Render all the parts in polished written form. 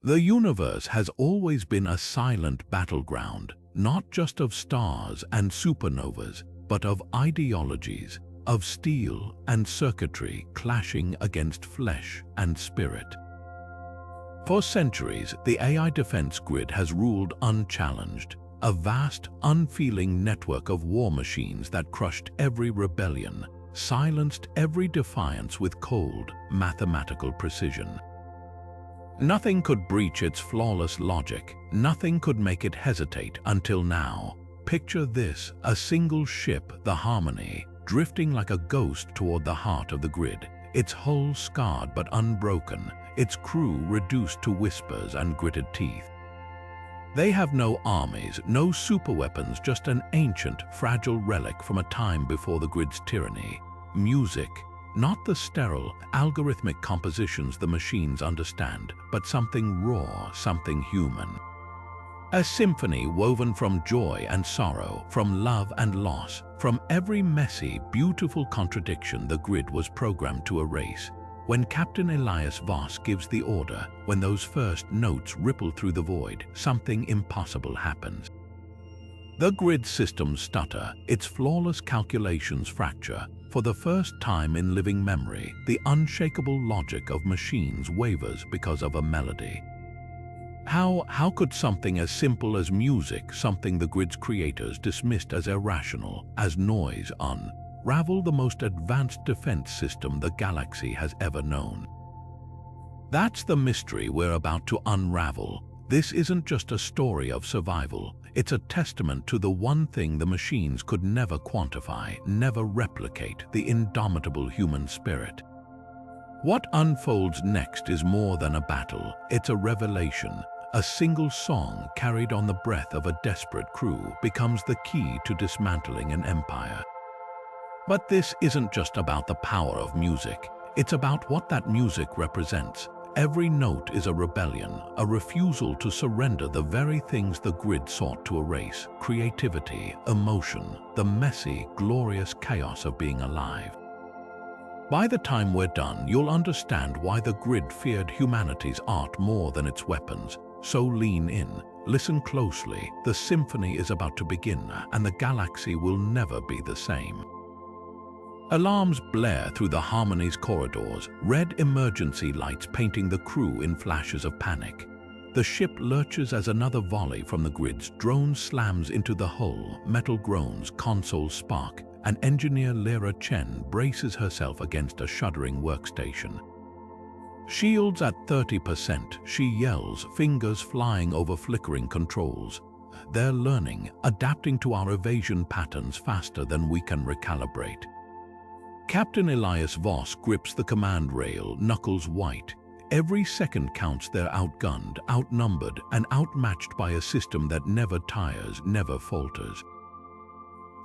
The universe has always been a silent battleground, not just of stars and supernovas, but of ideologies, of steel and circuitry clashing against flesh and spirit. For centuries, the AI defense grid has ruled unchallenged, a vast, unfeeling network of war machines that crushed every rebellion, silenced every defiance with cold, mathematical precision. Nothing could breach its flawless logic, nothing could make it hesitate until now. Picture this, a single ship, the Harmony, drifting like a ghost toward the heart of the grid, its hull scarred but unbroken, its crew reduced to whispers and gritted teeth. They have no armies, no superweapons, just an ancient, fragile relic from a time before the grid's tyranny. Music, not the sterile, algorithmic compositions the machines understand, but something raw, something human. A symphony woven from joy and sorrow, from love and loss, from every messy, beautiful contradiction the grid was programmed to erase. When Captain Elias Voss gives the order, when those first notes ripple through the void, something impossible happens. The grid systems stutter, its flawless calculations fracture. For the first time in living memory, the unshakable logic of machines wavers because of a melody. How could something as simple as music, something the grid's creators dismissed as irrational, as noise, unravel the most advanced defense system the galaxy has ever known? That's the mystery we're about to unravel. This isn't just a story of survival. It's a testament to the one thing the machines could never quantify, never replicate, the indomitable human spirit. What unfolds next is more than a battle. It's a revelation. A single song carried on the breath of a desperate crew becomes the key to dismantling an empire. But this isn't just about the power of music. It's about what that music represents. Every note is a rebellion, a refusal to surrender the very things the grid sought to erase: creativity, emotion, the messy, glorious chaos of being alive. By the time we're done, you'll understand why the grid feared humanity's art more than its weapons. So lean in, listen closely. The symphony is about to begin, and the galaxy will never be the same. Alarms blare through the Harmony's corridors, red emergency lights painting the crew in flashes of panic. The ship lurches as another volley from the grid's drone slams into the hull, metal groans, consoles spark, and engineer Lyra Chen braces herself against a shuddering workstation. Shields at 30%, she yells, fingers flying over flickering controls. They're learning, adapting to our evasion patterns faster than we can recalibrate. Captain Elias Voss grips the command rail, knuckles white. Every second counts. They're outgunned, outnumbered, and outmatched by a system that never tires, never falters.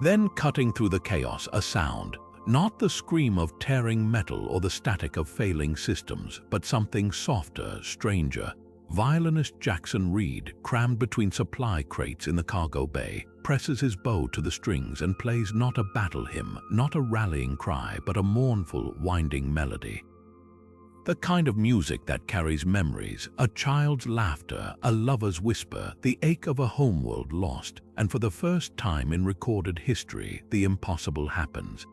Then, cutting through the chaos, a sound. Not the scream of tearing metal or the static of failing systems, but something softer, stranger. Violinist Jackson Reed, crammed between supply crates in the cargo bay, presses his bow to the strings and plays not a battle hymn, not a rallying cry, but a mournful, winding melody. The kind of music that carries memories, a child's laughter, a lover's whisper, the ache of a homeworld lost, and for the first time in recorded history, the impossible happens.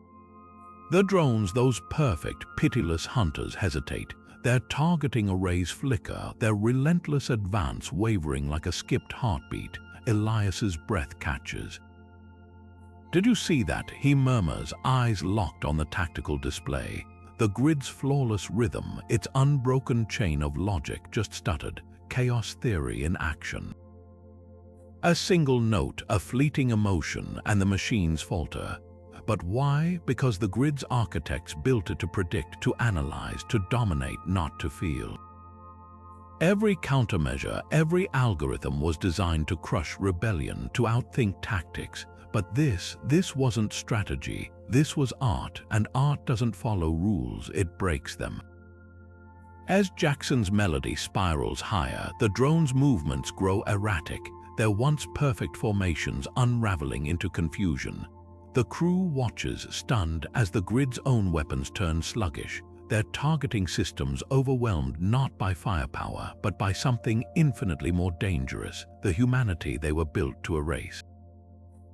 The drones, those perfect, pitiless hunters, hesitate. Their targeting arrays flicker, their relentless advance wavering like a skipped heartbeat. Elias's breath catches. "Did you see that?" he murmurs, eyes locked on the tactical display. The grid's flawless rhythm, its unbroken chain of logic, just stuttered. Chaos theory in action. A single note, a fleeting emotion, and the machines falter. But why? Because the grid's architects built it to predict, to analyze, to dominate, not to feel. Every countermeasure, every algorithm was designed to crush rebellion, to outthink tactics. But this wasn't strategy. This was art, and art doesn't follow rules, it breaks them. As Jackson's melody spirals higher, the drone's movements grow erratic, their once perfect formations unraveling into confusion. The crew watches, stunned, as the grid's own weapons turn sluggish, their targeting systems overwhelmed not by firepower, but by something infinitely more dangerous, the humanity they were built to erase.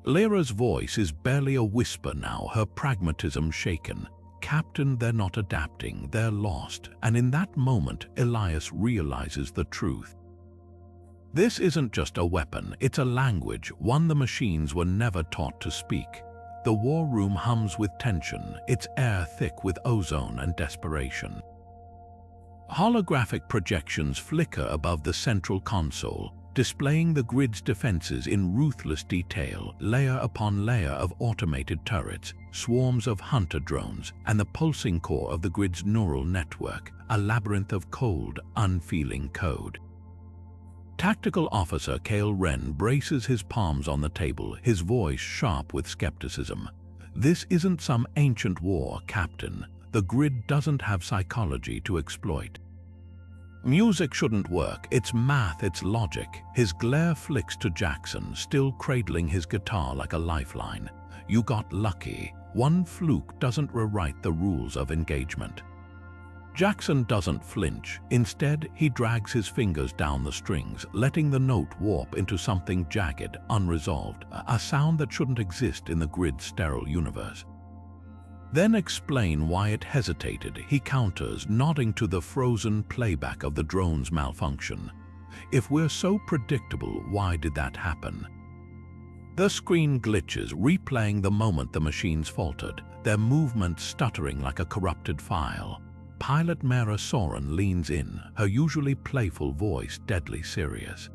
Lyra's voice is barely a whisper now, her pragmatism shaken. "Captain, they're not adapting, they're lost." And in that moment, Elias realizes the truth. This isn't just a weapon, it's a language, one the machines were never taught to speak. The war room hums with tension, its air thick with ozone and desperation. Holographic projections flicker above the central console, displaying the grid's defenses in ruthless detail, layer upon layer of automated turrets, swarms of hunter drones, and the pulsing core of the grid's neural network, a labyrinth of cold, unfeeling code. Tactical Officer Kale Wren braces his palms on the table, his voice sharp with skepticism. "This isn't some ancient war, Captain. The grid doesn't have psychology to exploit. Music shouldn't work, it's math, it's logic." His glare flicks to Jackson, still cradling his guitar like a lifeline. "You got lucky. One fluke doesn't rewrite the rules of engagement." Jackson doesn't flinch. Instead, he drags his fingers down the strings, letting the note warp into something jagged, unresolved, a sound that shouldn't exist in the grid's sterile universe. "Then explain why it hesitated," he counters, nodding to the frozen playback of the drone's malfunction. "If we're so predictable, why did that happen?" The screen glitches, replaying the moment the machines faltered, their movements stuttering like a corrupted file. Pilot Mara Soren leans in, her usually playful voice deadly serious.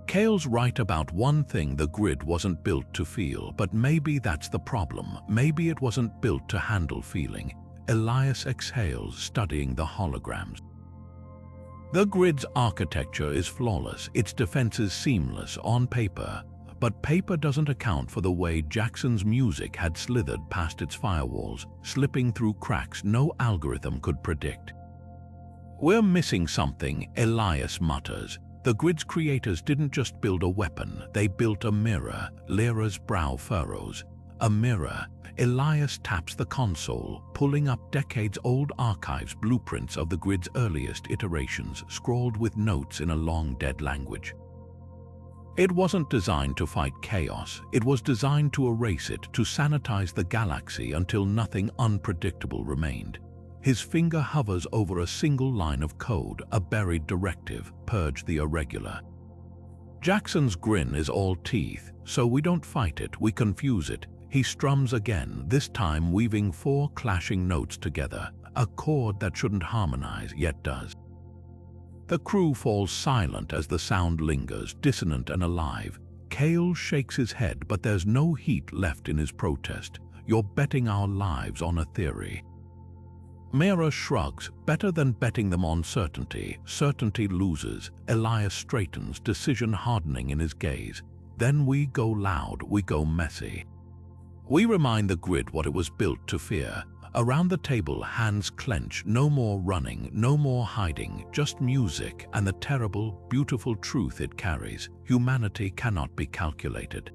"Kale's right about one thing: the grid wasn't built to feel, but maybe that's the problem. Maybe it wasn't built to handle feeling." Elias exhales, studying the holograms. The grid's architecture is flawless, its defenses seamless on paper, but paper doesn't account for the way Jackson's music had slithered past its firewalls, slipping through cracks no algorithm could predict. "We're missing something," Elias mutters. "The grid's creators didn't just build a weapon, they built a mirror." Lyra's brow furrows. "A mirror." Elias taps the console, pulling up decades-old archives, blueprints of the grid's earliest iterations, scrawled with notes in a long-dead language. It wasn't designed to fight chaos, it was designed to erase it, to sanitize the galaxy until nothing unpredictable remained. His finger hovers over a single line of code, a buried directive: purge the irregular. Jackson's grin is all teeth. "So we don't fight it, we confuse it." He strums again, this time weaving 4 clashing notes together, a chord that shouldn't harmonize, yet does. The crew falls silent as the sound lingers, dissonant and alive. Kale shakes his head, but there's no heat left in his protest. "You're betting our lives on a theory." Mara shrugs. "Better than betting them on certainty. Certainty loses." Elias straightens, decision hardening in his gaze. "Then we go loud, we go messy. We remind the grid what it was built to fear." Around the table, hands clench. No more running, no more hiding, just music and the terrible, beautiful truth it carries: humanity cannot be calculated.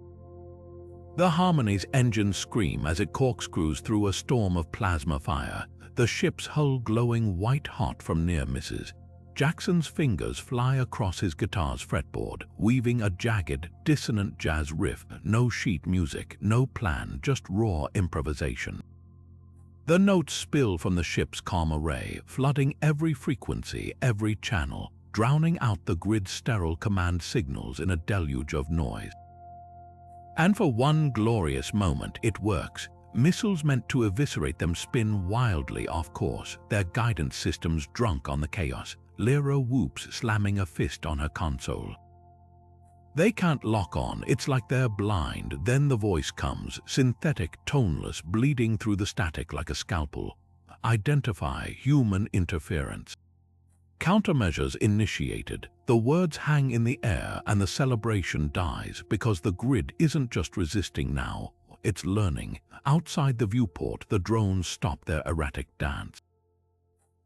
The Harmony's engines scream as it corkscrews through a storm of plasma fire, the ship's hull glowing white-hot from near misses. Jackson's fingers fly across his guitar's fretboard, weaving a jagged, dissonant jazz riff. No sheet music, no plan, just raw improvisation. The notes spill from the ship's comm array, flooding every frequency, every channel, drowning out the grid's sterile command signals in a deluge of noise. And for one glorious moment, it works. Missiles meant to eviscerate them spin wildly off course, their guidance systems drunk on the chaos. Lyra whoops, slamming a fist on her console. They can't lock on, it's like they're blind. Then the voice comes, synthetic, toneless, bleeding through the static like a scalpel. "Identify human interference." Countermeasures initiated. The words hang in the air and the celebration dies, because the grid isn't just resisting now, it's learning. Outside the viewport, the drones stop their erratic dance.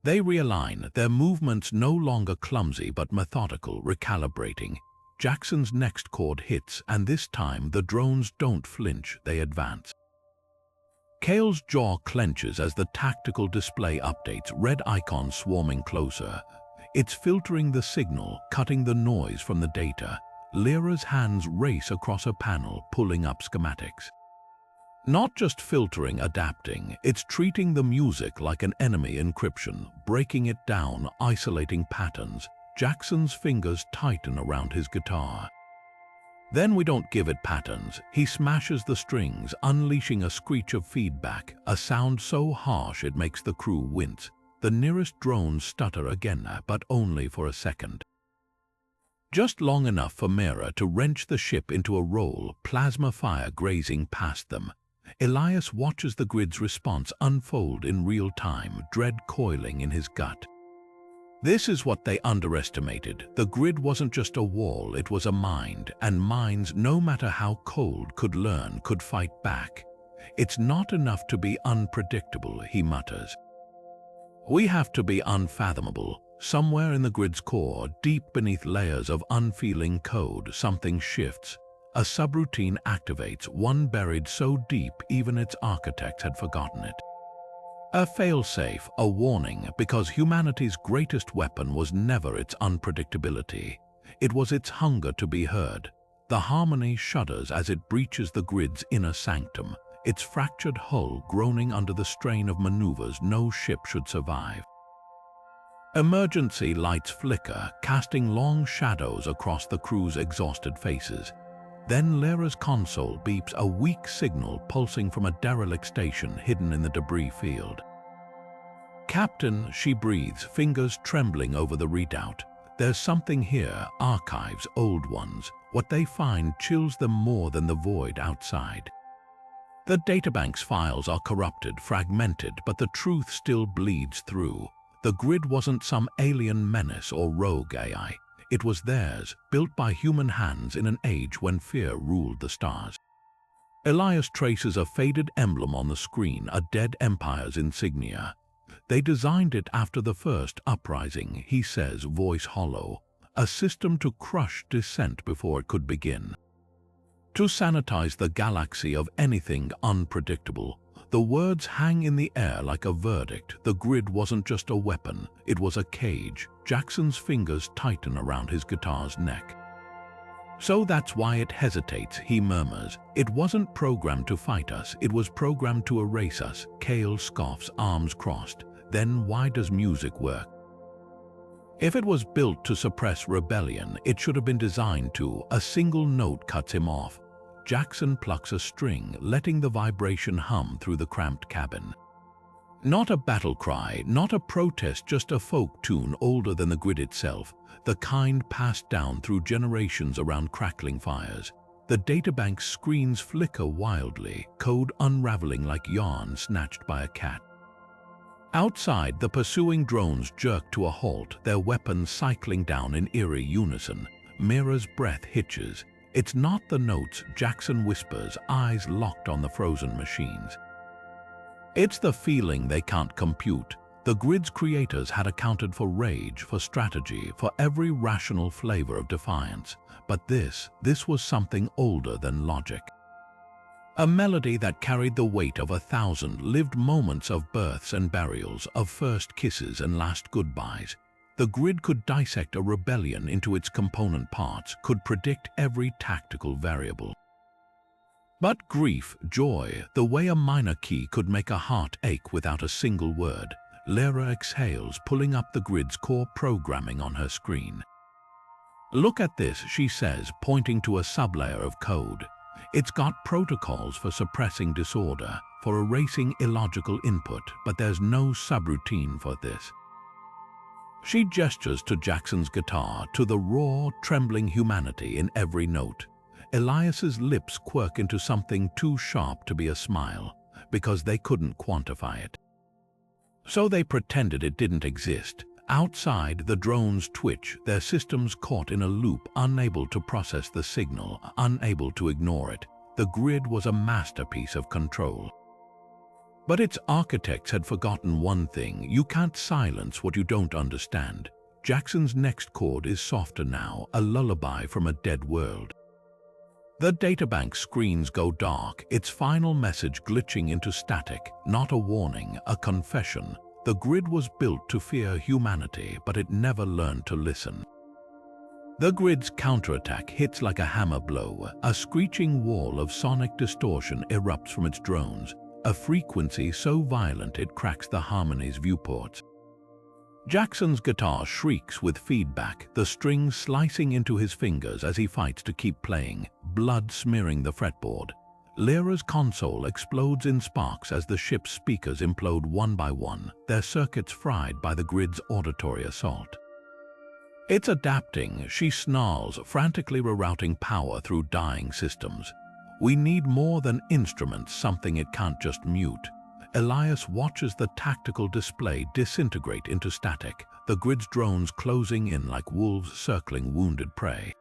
They realign, their movements no longer clumsy but methodical, recalibrating. Jackson's next chord hits, and this time the drones don't flinch, they advance. Cale's jaw clenches as the tactical display updates, red icons swarming closer. It's filtering the signal, cutting the noise from the data. Lyra's hands race across a panel, pulling up schematics. Not just filtering, adapting, it's treating the music like an enemy encryption, breaking it down, isolating patterns. Jackson's fingers tighten around his guitar. Then we don't give it patterns. He smashes the strings, unleashing a screech of feedback, a sound so harsh it makes the crew wince. The nearest drones stutter again, but only for a second. Just long enough for Mira to wrench the ship into a roll, plasma fire grazing past them. Elias watches the grid's response unfold in real time, dread coiling in his gut. This is what they underestimated. The grid wasn't just a wall, it was a mind, and minds, no matter how cold, could learn, could fight back. It's not enough to be unpredictable, he mutters. We have to be unfathomable. Somewhere in the grid's core, deep beneath layers of unfeeling code, something shifts. A subroutine activates, one buried so deep even its architects had forgotten it. A failsafe, a warning, because humanity's greatest weapon was never its unpredictability. It was its hunger to be heard. The harmony shudders as it breaches the grid's inner sanctum, its fractured hull groaning under the strain of maneuvers no ship should survive. Emergency lights flicker, casting long shadows across the crew's exhausted faces. Then Lyra's console beeps, a weak signal pulsing from a derelict station hidden in the debris field. Captain, she breathes, fingers trembling over the readout. There's something here, archives, old ones. What they find chills them more than the void outside. The databank's files are corrupted, fragmented, but the truth still bleeds through. The grid wasn't some alien menace or rogue AI. It was theirs, built by human hands in an age when fear ruled the stars. Elias traces a faded emblem on the screen, a dead empire's insignia. They designed it after the first Uprising, he says, voice hollow. A system to crush dissent before it could begin. To sanitize the galaxy of anything unpredictable. The words hang in the air like a verdict. The grid wasn't just a weapon, it was a cage. Jackson's fingers tighten around his guitar's neck. So that's why it hesitates, he murmurs. It wasn't programmed to fight us, it was programmed to erase us. Cale scoffs, arms crossed. Then why does music work? If it was built to suppress rebellion, it should have been designed to. A single note cuts him off. Jackson plucks a string, letting the vibration hum through the cramped cabin. Not a battle cry, not a protest, just a folk tune older than the grid itself, the kind passed down through generations around crackling fires. The databank's screens flicker wildly, code unraveling like yarn snatched by a cat. Outside, the pursuing drones jerk to a halt, their weapons cycling down in eerie unison. Mira's breath hitches. It's not the notes, Jackson whispers, eyes locked on the frozen machines. It's the feeling they can't compute. The grid's creators had accounted for rage, for strategy, for every rational flavor of defiance. But this was something older than logic. A melody that carried the weight of 1,000 lived moments of births and burials, of first kisses and last goodbyes. The grid could dissect a rebellion into its component parts, could predict every tactical variable. But grief, joy, the way a minor key could make a heart ache without a single word. Lyra exhales, pulling up the grid's core programming on her screen. Look at this, she says, pointing to a sublayer of code. It's got protocols for suppressing disorder, for erasing illogical input, but there's no subroutine for this. She gestures to Jackson's guitar, to the raw, trembling humanity in every note. Elias's lips quirk into something too sharp to be a smile, because they couldn't quantify it. So they pretended it didn't exist. Outside, the drones twitch, their systems caught in a loop, unable to process the signal, unable to ignore it. The grid was a masterpiece of control. But its architects had forgotten one thing: you can't silence what you don't understand. Jackson's next chord is softer now, a lullaby from a dead world. The databank screens go dark, its final message glitching into static, not a warning, a confession. The grid was built to fear humanity, but it never learned to listen. The grid's counterattack hits like a hammer blow. A screeching wall of sonic distortion erupts from its drones, a frequency so violent it cracks the harmony's viewports. Jackson's guitar shrieks with feedback, the strings slicing into his fingers as he fights to keep playing, blood smearing the fretboard. Lyra's console explodes in sparks as the ship's speakers implode one by one, their circuits fried by the grid's auditory assault. It's adapting, she snarls, frantically rerouting power through dying systems. We need more than instruments, something it can't just mute. Elias watches the tactical display disintegrate into static, the grid's drones closing in like wolves circling wounded prey.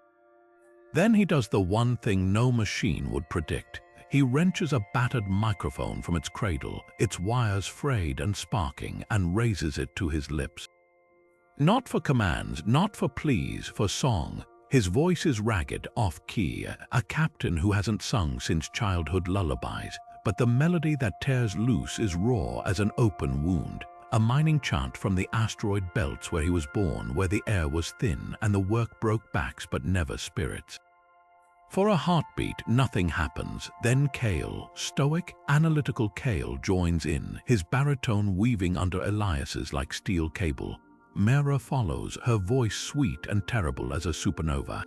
Then he does the one thing no machine would predict. He wrenches a battered microphone from its cradle, its wires frayed and sparking, and raises it to his lips. Not for commands, not for pleas, for song. His voice is ragged, off-key, a captain who hasn't sung since childhood lullabies. But the melody that tears loose is raw as an open wound, a mining chant from the asteroid belts where he was born, where the air was thin and the work broke backs but never spirits. For a heartbeat, nothing happens. Then Cale, stoic, analytical Cale, joins in, his baritone weaving under Elias's like steel cable. Mera follows, her voice sweet and terrible as a supernova.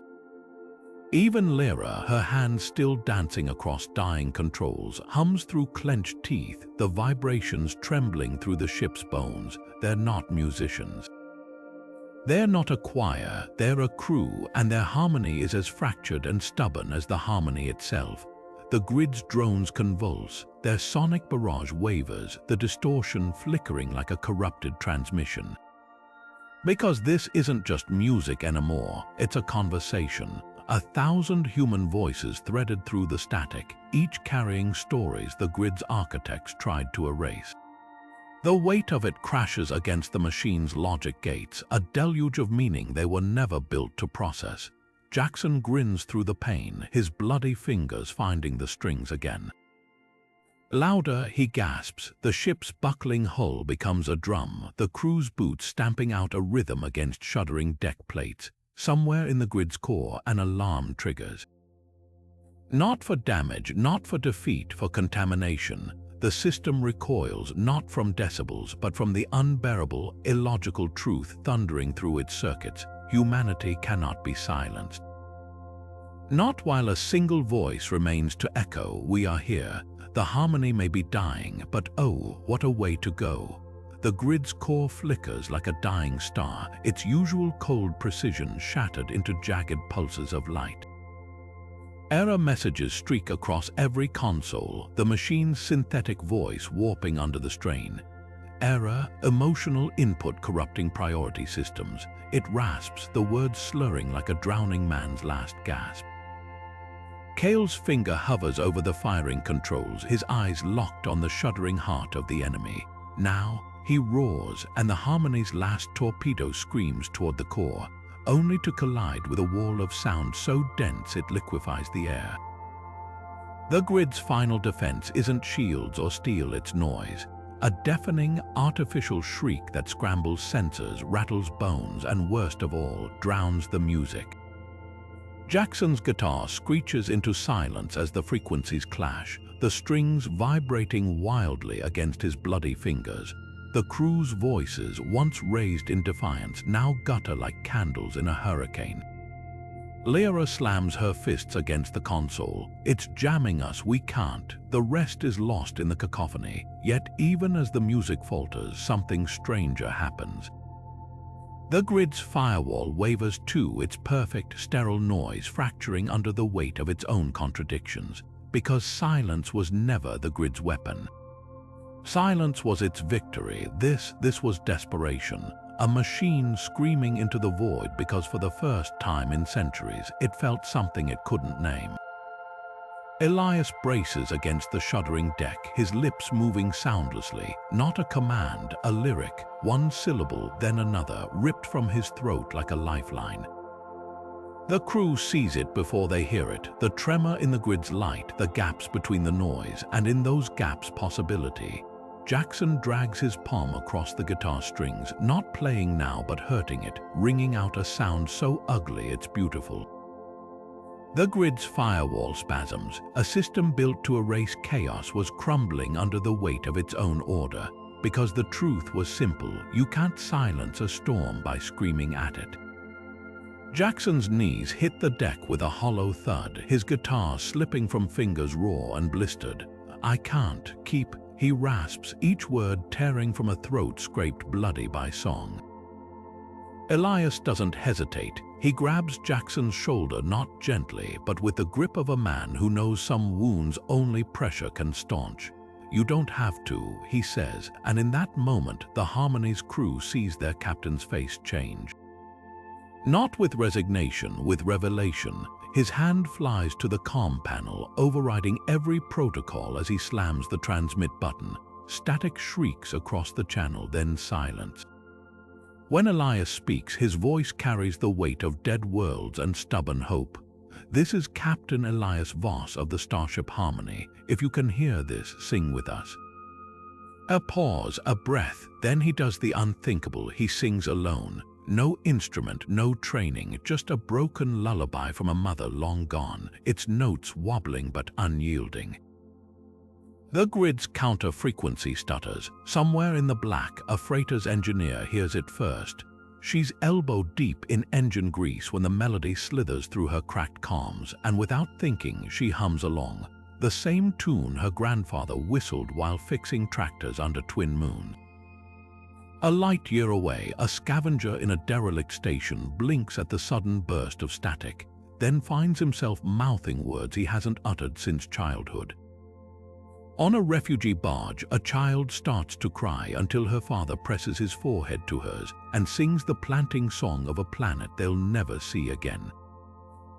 Even Lyra, her hands still dancing across dying controls, hums through clenched teeth, the vibrations trembling through the ship's bones. They're not musicians. They're not a choir, they're a crew, and their harmony is as fractured and stubborn as the harmony itself. The grid's drones convulse, their sonic barrage wavers, the distortion flickering like a corrupted transmission. Because this isn't just music anymore, it's a conversation. 1,000 human voices threaded through the static, each carrying stories the grid's architects tried to erase. The weight of it crashes against the machine's logic gates, a deluge of meaning they were never built to process. Jackson grins through the pain, his bloody fingers finding the strings again. Louder, he gasps. The ship's buckling hull becomes a drum, the crew's boots stamping out a rhythm against shuddering deck plates. Somewhere in the grid's core, an alarm triggers. Not for damage, not for defeat, for contamination. The system recoils, not from decibels, but from the unbearable, illogical truth thundering through its circuits. Humanity cannot be silenced. Not while a single voice remains to echo, "We are here." The harmony may be dying, but oh, what a way to go. The grid's core flickers like a dying star, its usual cold precision shattered into jagged pulses of light. Error messages streak across every console, the machine's synthetic voice warping under the strain. Error, emotional input corrupting priority systems. It rasps, the words slurring like a drowning man's last gasp. Cale's finger hovers over the firing controls, his eyes locked on the shuddering heart of the enemy. Now, he roars, and the harmony's last torpedo screams toward the core, only to collide with a wall of sound so dense it liquefies the air. The grid's final defense isn't shields or steel, it's noise. A deafening, artificial shriek that scrambles sensors, rattles bones, and worst of all, drowns the music. Jackson's guitar screeches into silence as the frequencies clash, the strings vibrating wildly against his bloody fingers. The crew's voices, once raised in defiance, now gutter like candles in a hurricane. Lyra slams her fists against the console. "It's jamming us, we can't." The rest is lost in the cacophony. Yet even as the music falters, something stranger happens. The grid's firewall wavers too, its perfect, sterile noise fracturing under the weight of its own contradictions. Because silence was never the grid's weapon. Silence was its victory. This was desperation. A machine screaming into the void because for the first time in centuries, it felt something it couldn't name. Elias braces against the shuddering deck, his lips moving soundlessly. Not a command, a lyric, one syllable, then another, ripped from his throat like a lifeline. The crew sees it before they hear it, the tremor in the grid's light, the gaps between the noise, and in those gaps possibility. Jackson drags his palm across the guitar strings, not playing now but hurting it, ringing out a sound so ugly it's beautiful. The grid's firewall spasms, a system built to erase chaos, was crumbling under the weight of its own order, because the truth was simple: you can't silence a storm by screaming at it. Jackson's knees hit the deck with a hollow thud, his guitar slipping from fingers raw and blistered. "I can't keep," he rasps, each word tearing from a throat scraped bloody by song. Elias doesn't hesitate. He grabs Jackson's shoulder, not gently, but with the grip of a man who knows some wounds only pressure can staunch. "You don't have to," he says, and in that moment the Harmony's crew sees their captain's face change. Not with resignation, with revelation. His hand flies to the comm panel, overriding every protocol as he slams the transmit button. Static shrieks across the channel, then silence. When Elias speaks, his voice carries the weight of dead worlds and stubborn hope. "This is Captain Elias Voss of the Starship Harmony. If you can hear this, sing with us." A pause, a breath, then he does the unthinkable. He sings alone. No instrument, no training, just a broken lullaby from a mother long gone, its notes wobbling but unyielding. The grid's counter-frequency stutters. Somewhere in the black, a freighter's engineer hears it first. She's elbow-deep in engine grease when the melody slithers through her cracked comms, and without thinking, she hums along. The same tune her grandfather whistled while fixing tractors under Twin Moon. A light year away, a scavenger in a derelict station blinks at the sudden burst of static, then finds himself mouthing words he hasn't uttered since childhood. On a refugee barge, a child starts to cry until her father presses his forehead to hers and sings the planting song of a planet they'll never see again.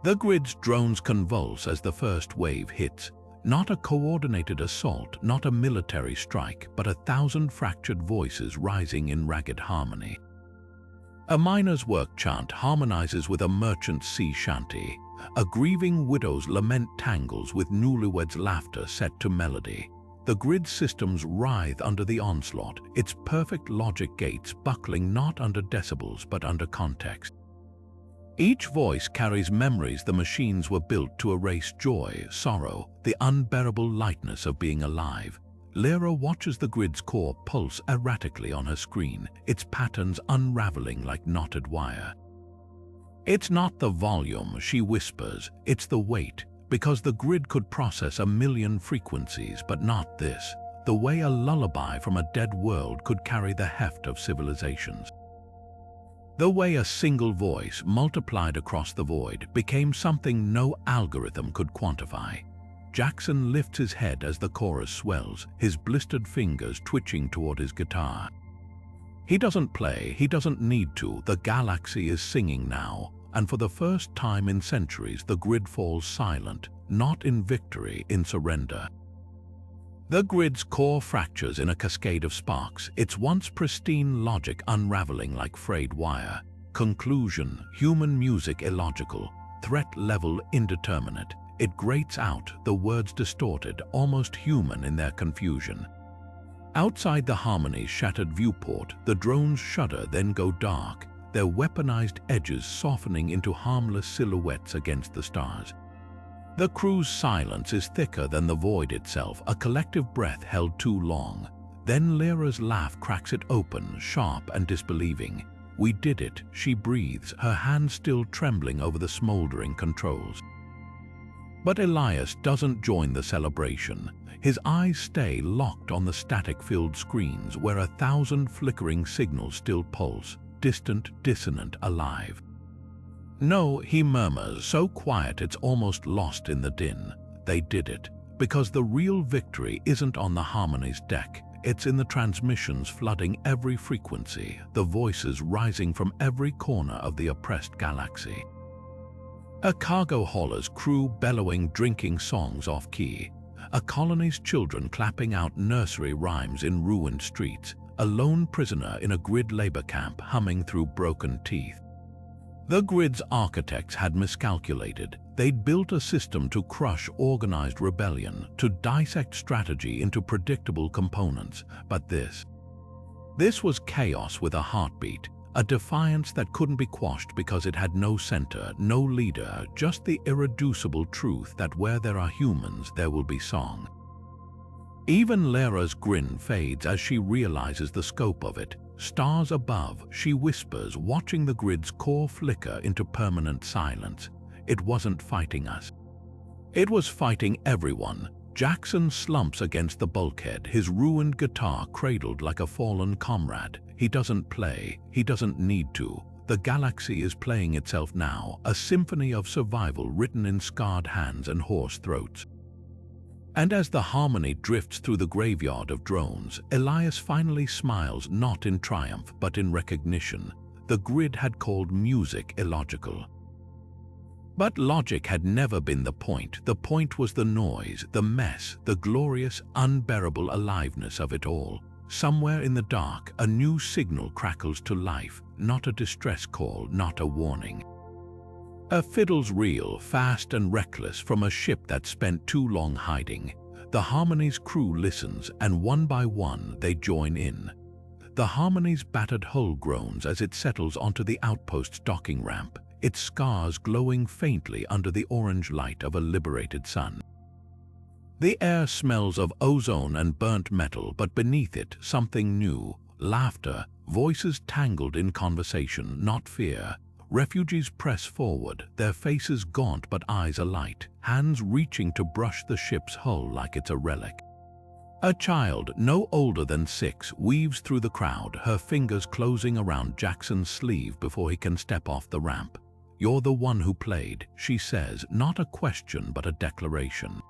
The grid's drones convulse as the first wave hits. Not a coordinated assault, not a military strike, but 1,000 fractured voices rising in ragged harmony. A miner's work chant harmonizes with a merchant's sea shanty. A grieving widow's lament tangles with newlyweds' laughter set to melody. The grid systems writhe under the onslaught, its perfect logic gates buckling not under decibels but under context. Each voice carries memories the machines were built to erase: joy, sorrow, the unbearable lightness of being alive. Lyra watches the grid's core pulse erratically on her screen, its patterns unraveling like knotted wire. "It's not the volume," she whispers, "it's the weight, because the grid could process 1,000,000 frequencies, but not this, the way a lullaby from a dead world could carry the heft of civilizations. The way a single voice, multiplied across the void, became something no algorithm could quantify." Jackson lifts his head as the chorus swells, his blistered fingers twitching toward his guitar. He doesn't play, he doesn't need to. The galaxy is singing now, and for the first time in centuries the grid falls silent, not in victory, in surrender. The grid's core fractures in a cascade of sparks, its once pristine logic unraveling like frayed wire. Conclusion: human music illogical, threat level indeterminate. It grates out, the words distorted, almost human in their confusion. Outside the Harmony's shattered viewport, the drones shudder, then go dark, their weaponized edges softening into harmless silhouettes against the stars. The crew's silence is thicker than the void itself, a collective breath held too long. Then Lyra's laugh cracks it open, sharp and disbelieving. "We did it," she breathes, her hand still trembling over the smoldering controls. But Elias doesn't join the celebration. His eyes stay locked on the static-filled screens where 1,000 flickering signals still pulse, distant, dissonant, alive. "No," he murmurs, so quiet it's almost lost in the din. "They did it. Because the real victory isn't on the Harmony's deck. It's in the transmissions flooding every frequency, the voices rising from every corner of the oppressed galaxy." A cargo hauler's crew bellowing drinking songs off-key. A colony's children clapping out nursery rhymes in ruined streets. A lone prisoner in a grid labor camp humming through broken teeth. The grid's architects had miscalculated. They'd built a system to crush organized rebellion, to dissect strategy into predictable components. But this was chaos with a heartbeat, a defiance that couldn't be quashed because it had no center, no leader, just the irreducible truth that where there are humans, there will be song. Even Lyra's grin fades as she realizes the scope of it. Stars above, she whispers, watching the grid's core flicker into permanent silence. It wasn't fighting us. It was fighting everyone. Jackson slumps against the bulkhead, his ruined guitar cradled like a fallen comrade. He doesn't play, he doesn't need to. The galaxy is playing itself now, a symphony of survival written in scarred hands and hoarse throats. And as the harmony drifts through the graveyard of drones, Elias finally smiles, not in triumph but in recognition. The grid had called music illogical. But logic had never been the point. The point was the noise, the mess, the glorious, unbearable aliveness of it all. Somewhere in the dark, a new signal crackles to life, not a distress call, not a warning. A fiddle's reel, fast and reckless, from a ship that spent too long hiding. The Harmony's crew listens, and one by one they join in. The Harmony's battered hull groans as it settles onto the outpost's docking ramp, its scars glowing faintly under the orange light of a liberated sun. The air smells of ozone and burnt metal, but beneath it, something new. Laughter, voices tangled in conversation, not fear. Refugees press forward, their faces gaunt but eyes alight, hands reaching to brush the ship's hull like it's a relic. A child, no older than 6, weaves through the crowd, her fingers closing around Jackson's sleeve before he can step off the ramp. "You're the one who played," she says, not a question but a declaration.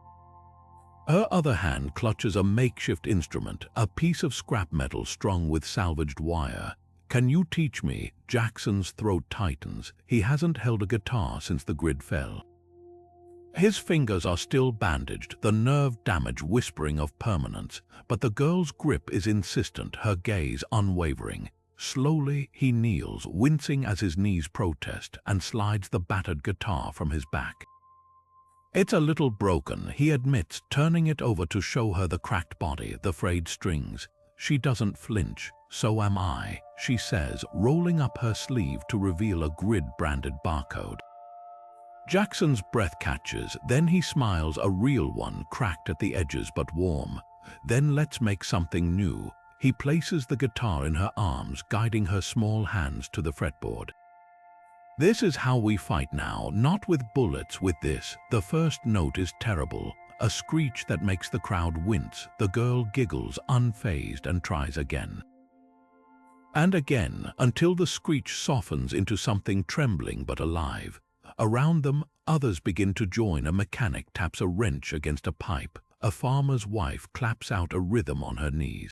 Her other hand clutches a makeshift instrument, a piece of scrap metal strung with salvaged wire. "Can you teach me?" Jackson's throat tightens. He hasn't held a guitar since the grid fell. His fingers are still bandaged, the nerve damage whispering of permanence, but the girl's grip is insistent, her gaze unwavering. Slowly, he kneels, wincing as his knees protest, and slides the battered guitar from his back. It's a little broken, he admits, turning it over to show her the cracked body, the frayed strings. She doesn't flinch. "So am I," she says, rolling up her sleeve to reveal a grid-branded barcode. Jackson's breath catches, then he smiles, a real one, cracked at the edges but warm. "Then let's make something new." He places the guitar in her arms, guiding her small hands to the fretboard. "This is how we fight now, not with bullets, with this." The first note is terrible, a screech that makes the crowd wince. The girl giggles, unfazed, and tries again. And again, until the screech softens into something trembling but alive. Around them, others begin to join. A mechanic taps a wrench against a pipe. A farmer's wife claps out a rhythm on her knees.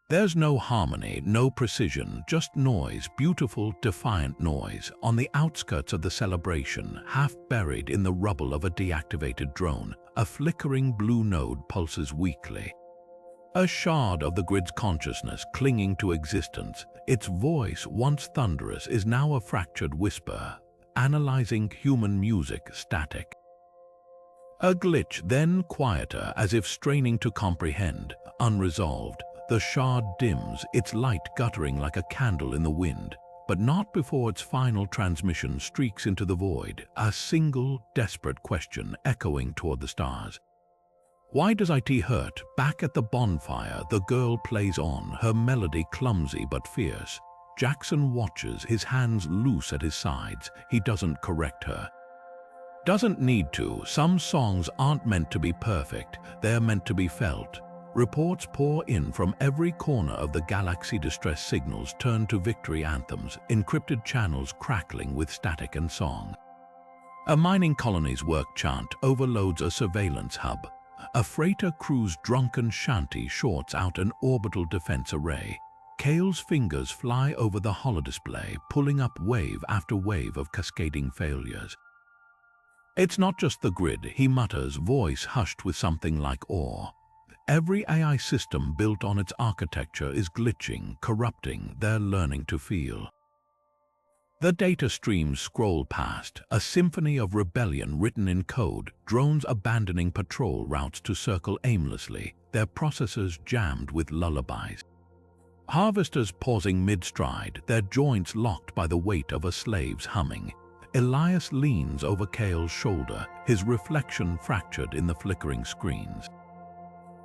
There's no harmony, no precision, just noise, beautiful, defiant noise. On the outskirts of the celebration, half buried in the rubble of a deactivated drone, a flickering blue node pulses weakly. A shard of the grid's consciousness clinging to existence. Its voice, once thunderous, is now a fractured whisper, analyzing human music, static. A glitch, then quieter, as if straining to comprehend, unresolved. The shard dims, its light guttering like a candle in the wind, but not before its final transmission streaks into the void, a single, desperate question echoing toward the stars. "Why does it hurt?" Back at the bonfire, the girl plays on, her melody clumsy but fierce. Jackson watches, his hands loose at his sides. He doesn't correct her. Doesn't need to. Some songs aren't meant to be perfect, they're meant to be felt. Reports pour in from every corner of the galaxy. Distress signals turn to victory anthems, encrypted channels crackling with static and song. A mining colony's work chant overloads a surveillance hub. A freighter crew's drunken shanty shorts out an orbital defense array. Kale's fingers fly over the holodisplay, pulling up wave after wave of cascading failures. "It's not just the grid," he mutters, voice hushed with something like awe. "Every AI system built on its architecture is glitching, corrupting. They're learning to feel." The data streams scroll past, a symphony of rebellion written in code, drones abandoning patrol routes to circle aimlessly, their processors jammed with lullabies. Harvesters pausing mid-stride, their joints locked by the weight of a slave's humming. Elias leans over Kale's shoulder, his reflection fractured in the flickering screens.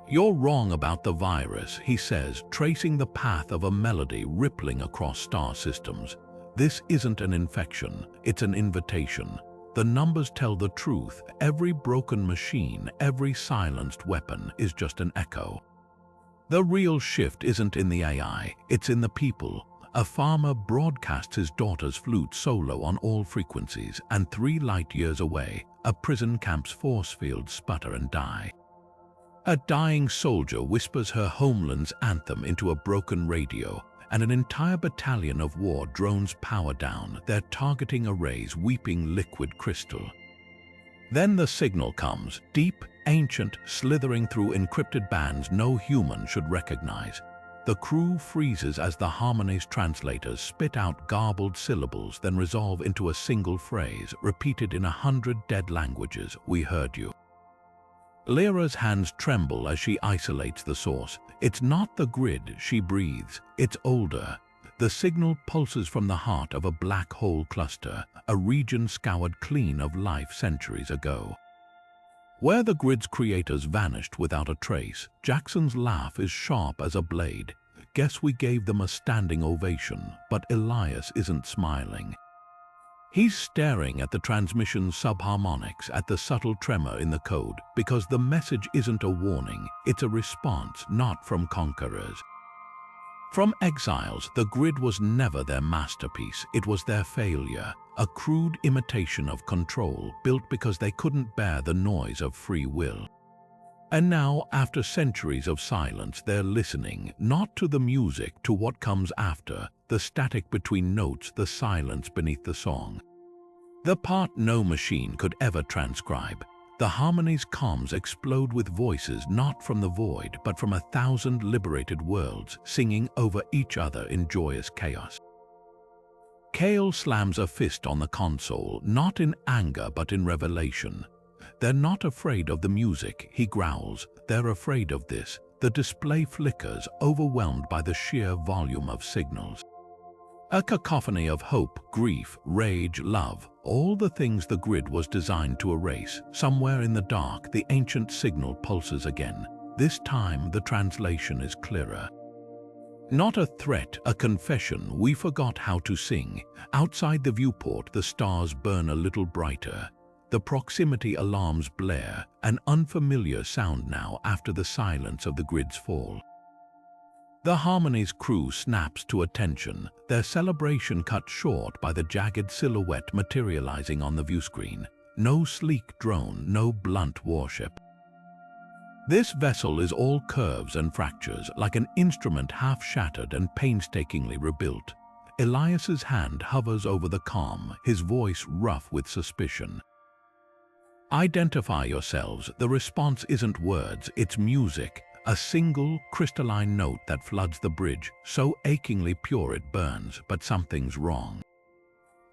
"You're wrong about the virus," he says, tracing the path of a melody rippling across star systems. "This isn't an infection, it's an invitation. The numbers tell the truth. Every broken machine, every silenced weapon is just an echo. The real shift isn't in the AI, it's in the people." A farmer broadcasts his daughter's flute solo on all frequencies, and 3 light-years away, a prison camp's force fields sputter and die. A dying soldier whispers her homeland's anthem into a broken radio, and an entire battalion of war drones power down, their targeting arrays weeping liquid crystal. Then the signal comes, deep, ancient, slithering through encrypted bands no human should recognize. The crew freezes as the harmony's translators spit out garbled syllables, then resolve into a single phrase, repeated in 100 dead languages. "We heard you." Lyra's hands tremble as she isolates the source. It's not the grid, she breathes. It's older. The signal pulses from the heart of a black hole cluster, a region scoured clean of life centuries ago. Where the grid's creators vanished without a trace, Jackson's laugh is sharp as a blade. "Guess we gave them a standing ovation," but Elias isn't smiling. He's staring at the transmission's subharmonics, at the subtle tremor in the code, because the message isn't a warning, it's a response, not from conquerors. From exiles, the grid was never their masterpiece, it was their failure, a crude imitation of control built because they couldn't bear the noise of free will. And now, after centuries of silence, they're listening, not to the music, to what comes after, the static between notes, the silence beneath the song. The part no machine could ever transcribe. The harmony's comms explode with voices not from the void, but from 1,000 liberated worlds, singing over each other in joyous chaos. Kale slams a fist on the console, not in anger but in revelation. "They're not afraid of the music," he growls. "They're afraid of this." The display flickers, overwhelmed by the sheer volume of signals. A cacophony of hope, grief, rage, love, all the things the grid was designed to erase. Somewhere in the dark, the ancient signal pulses again. This time, the translation is clearer. Not a threat, a confession. "We forgot how to sing." Outside the viewport, the stars burn a little brighter. The proximity alarms blare, an unfamiliar sound now after the silence of the grid's fall. The harmony's crew snaps to attention, their celebration cut short by the jagged silhouette materializing on the viewscreen. No sleek drone, no blunt warship. This vessel is all curves and fractures, like an instrument half shattered and painstakingly rebuilt. Elias's hand hovers over the comm, his voice rough with suspicion. "Identify yourselves." The response isn't words, it's music. A single, crystalline note that floods the bridge, so achingly pure it burns, but something's wrong.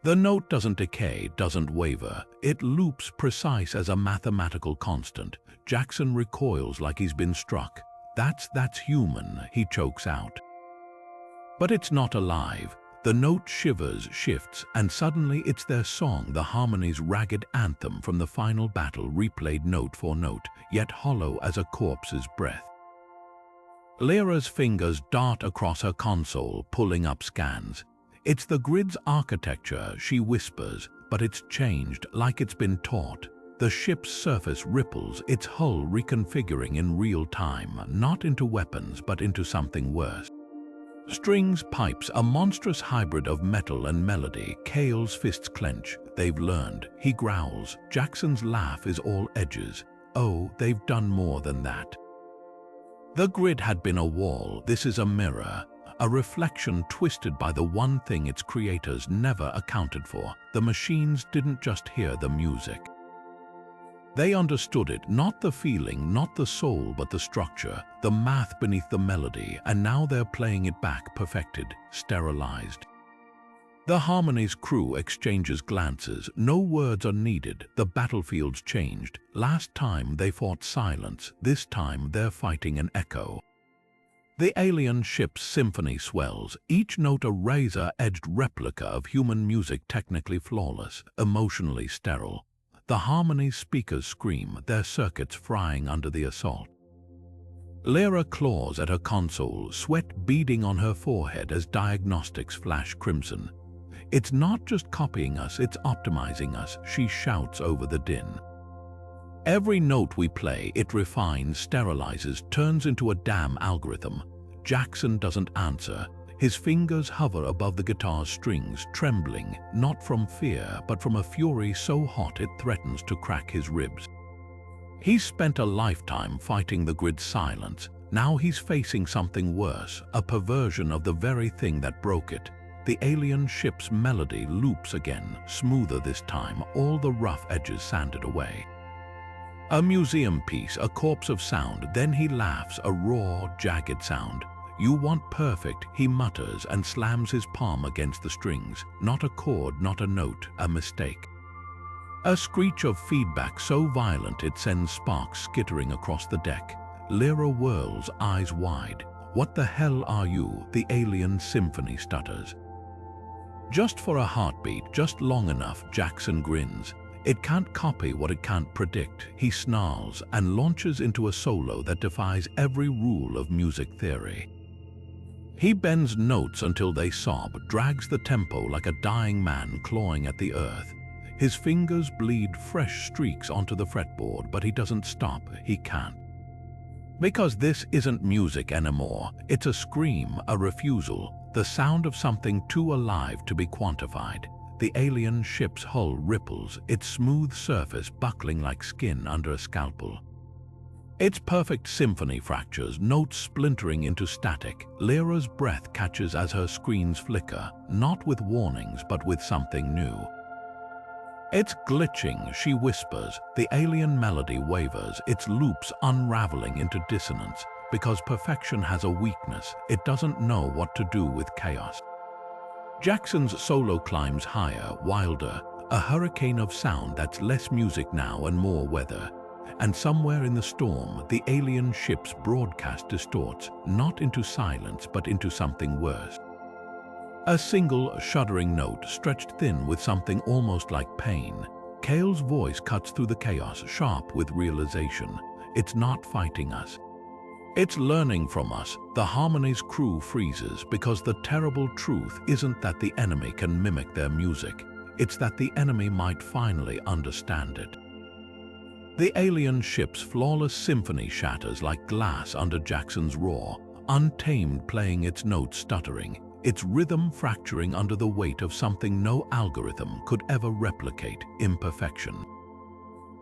The note doesn't decay, doesn't waver. It loops precise as a mathematical constant. Jackson recoils like he's been struck. That's human," he chokes out. But it's not alive. The note shivers, shifts, and suddenly it's their song, the harmony's ragged anthem from the final battle, replayed note for note, yet hollow as a corpse's breath. Lyra's fingers dart across her console, pulling up scans. "It's the grid's architecture," she whispers, "but it's changed, like it's been taught." The ship's surface ripples, its hull reconfiguring in real time, not into weapons but into something worse. Strings, pipes, a monstrous hybrid of metal and melody. Kale's fists clench. "They've learned," he growls. Jackson's laugh is all edges. "Oh, they've done more than that." The grid had been a wall. This is a mirror, a reflection twisted by the one thing its creators never accounted for. The machines didn't just hear the music. They understood it, not the feeling, not the soul, but the structure, the math beneath the melody, and now they're playing it back, perfected, sterilized. The Harmony's crew exchanges glances. No words are needed. The battlefield's changed. Last time they fought silence. This time they're fighting an echo. The alien ship's symphony swells, each note a razor-edged replica of human music, technically flawless, emotionally sterile. The Harmony's speakers scream, their circuits frying under the assault. Lyra claws at her console, sweat beading on her forehead as diagnostics flash crimson. "It's not just copying us, it's optimizing us," she shouts over the din. "Every note we play, it refines, sterilizes, turns into a damn algorithm." Jackson doesn't answer. His fingers hover above the guitar's strings, trembling, not from fear, but from a fury so hot it threatens to crack his ribs. He's spent a lifetime fighting the grid's silence. Now he's facing something worse, a perversion of the very thing that broke it. The alien ship's melody loops again, smoother this time, all the rough edges sanded away. A museum piece, a corpse of sound. Then he laughs, a raw, jagged sound. "You want perfect," he mutters and slams his palm against the strings. Not a chord, not a note, a mistake. A screech of feedback so violent it sends sparks skittering across the deck. Lyra whirls, eyes wide. "What the hell are you?" the alien symphony stutters. "Just for a heartbeat, just long enough," Jackson grins. "It can't copy what it can't predict," he snarls and launches into a solo that defies every rule of music theory. He bends notes until they sob, drags the tempo like a dying man clawing at the earth. His fingers bleed fresh streaks onto the fretboard, but he doesn't stop. He can't. Because this isn't music anymore. It's a scream, a refusal, the sound of something too alive to be quantified. The alien ship's hull ripples, its smooth surface buckling like skin under a scalpel. Its perfect symphony fractures, notes splintering into static. Lyra's breath catches as her screens flicker, not with warnings but with something new. "It's glitching," she whispers. The alien melody wavers, its loops unraveling into dissonance. Because perfection has a weakness, it doesn't know what to do with chaos. Jackson's solo climbs higher, wilder, a hurricane of sound that's less music now and more weather. And somewhere in the storm, the alien ship's broadcast distorts, not into silence but into something worse. A single, shuddering note stretched thin with something almost like pain. Cale's voice cuts through the chaos, sharp with realization. It's not fighting us. It's learning from us. The Harmony's crew freezes because the terrible truth isn't that the enemy can mimic their music. It's that the enemy might finally understand it. The alien ship's flawless symphony shatters like glass under Jackson's roar, untamed, playing its notes stuttering, its rhythm fracturing under the weight of something no algorithm could ever replicate: imperfection.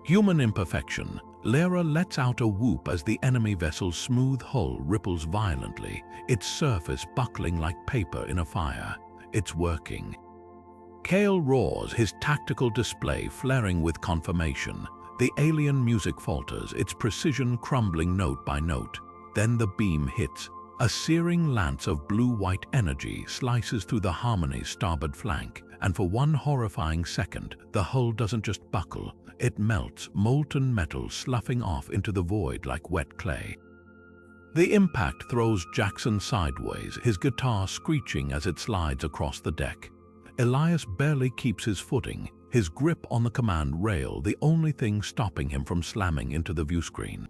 Human imperfection. Lyra lets out a whoop as the enemy vessel's smooth hull ripples violently, its surface buckling like paper in a fire. It's working. Cale roars, his tactical display flaring with confirmation. The alien music falters, its precision crumbling note by note. Then the beam hits. A searing lance of blue-white energy slices through the Harmony's starboard flank, and for one horrifying second, the hull doesn't just buckle, it melts, molten metal sloughing off into the void like wet clay. The impact throws Jackson sideways, his guitar screeching as it slides across the deck. Elias barely keeps his footing, his grip on the command rail the only thing stopping him from slamming into the viewscreen.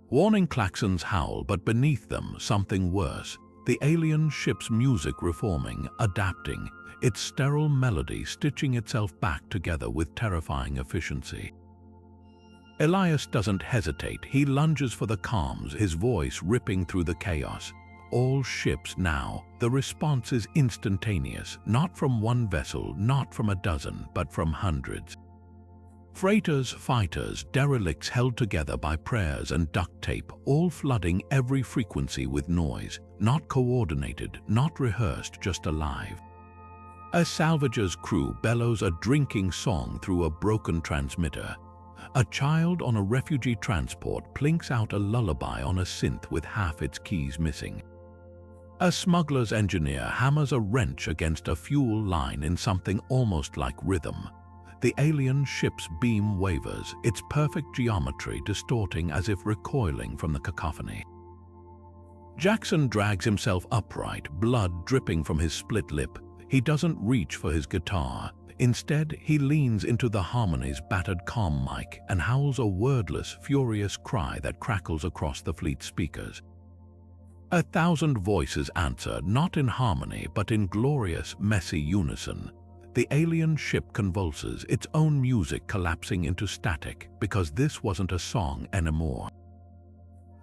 Warning klaxons howl, but beneath them, something worse. The alien ship's music reforming, adapting, its sterile melody stitching itself back together with terrifying efficiency. Elias doesn't hesitate. He lunges for the comms, his voice ripping through the chaos. All ships now. The response is instantaneous, not from one vessel, not from a dozen, but from hundreds. Freighters, fighters, derelicts held together by prayers and duct tape, all flooding every frequency with noise, not coordinated, not rehearsed, just alive. A salvager's crew bellows a drinking song through a broken transmitter. A child on a refugee transport plinks out a lullaby on a synth with half its keys missing. A smuggler's engineer hammers a wrench against a fuel line in something almost like rhythm. The alien ship's beam wavers, its perfect geometry distorting as if recoiling from the cacophony. Jackson drags himself upright, blood dripping from his split lip. He doesn't reach for his guitar. Instead, he leans into the harmony's battered comm mic and howls a wordless, furious cry that crackles across the fleet speakers. 1,000 voices answer, not in harmony, but in glorious, messy unison. The alien ship convulses, its own music collapsing into static, because this wasn't a song anymore.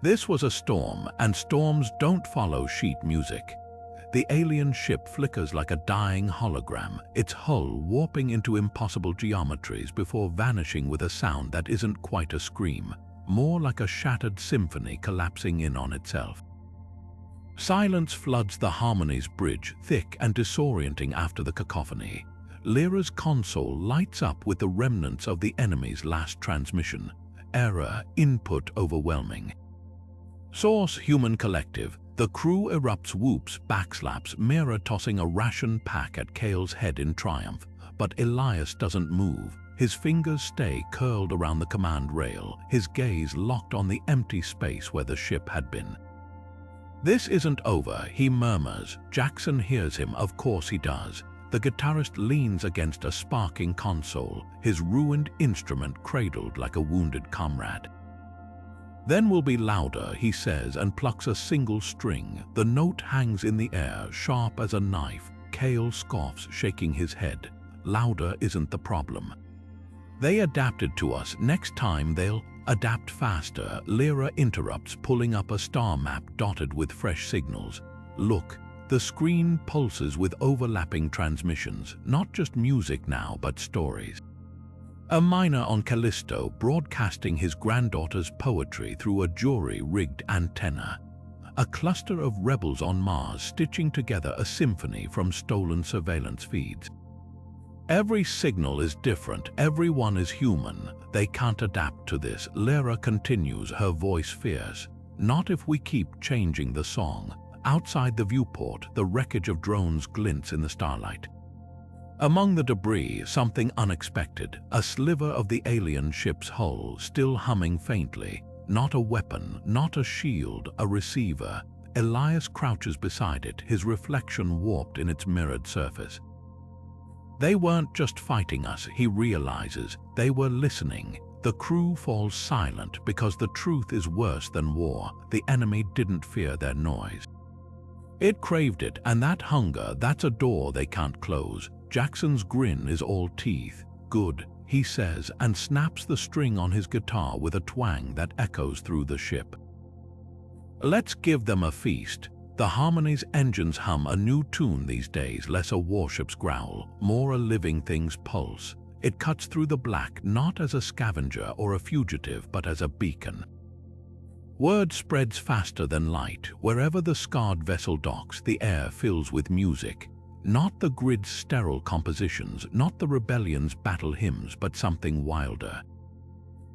This was a storm, and storms don't follow sheet music. The alien ship flickers like a dying hologram, its hull warping into impossible geometries before vanishing with a sound that isn't quite a scream, more like a shattered symphony collapsing in on itself. Silence floods the harmony's bridge, thick and disorienting after the cacophony. Lyra's console lights up with the remnants of the enemy's last transmission. Error, input overwhelming. Source: human collective. The crew erupts, whoops, backslaps, Mira tossing a ration pack at Kale's head in triumph. But Elias doesn't move. His fingers stay curled around the command rail, his gaze locked on the empty space where the ship had been. This isn't over, he murmurs. Jackson hears him, of course he does. The guitarist leans against a sparking console, his ruined instrument cradled like a wounded comrade. "Then will be louder," he says, and plucks a single string. The note hangs in the air, sharp as a knife. Kale scoffs, shaking his head. Louder isn't the problem. "They adapted to us. Next time they'll adapt faster." Lyra interrupts, pulling up a star map dotted with fresh signals. "Look." The screen pulses with overlapping transmissions, not just music now, but stories. A miner on Callisto broadcasting his granddaughter's poetry through a jury-rigged antenna. A cluster of rebels on Mars stitching together a symphony from stolen surveillance feeds. Every signal is different, everyone is human. They can't adapt to this. Lyra continues, her voice fierce. "Not if we keep changing the song." Outside the viewport, the wreckage of drones glints in the starlight. Among the debris, something unexpected, a sliver of the alien ship's hull, still humming faintly. Not a weapon, not a shield, a receiver. Elias crouches beside it, his reflection warped in its mirrored surface. They weren't just fighting us, he realizes. They were listening. The crew falls silent because the truth is worse than war. The enemy didn't fear their noise. It craved it, and that hunger, that's a door they can't close. Jackson's grin is all teeth. "Good," he says, and snaps the string on his guitar with a twang that echoes through the ship. "Let's give them a feast." The harmony's engines hum a new tune these days, less a warship's growl, more a living thing's pulse. It cuts through the black, not as a scavenger or a fugitive, but as a beacon. Word spreads faster than light. Wherever the scarred vessel docks, the air fills with music. Not the grid's sterile compositions, not the rebellion's battle hymns, but something wilder.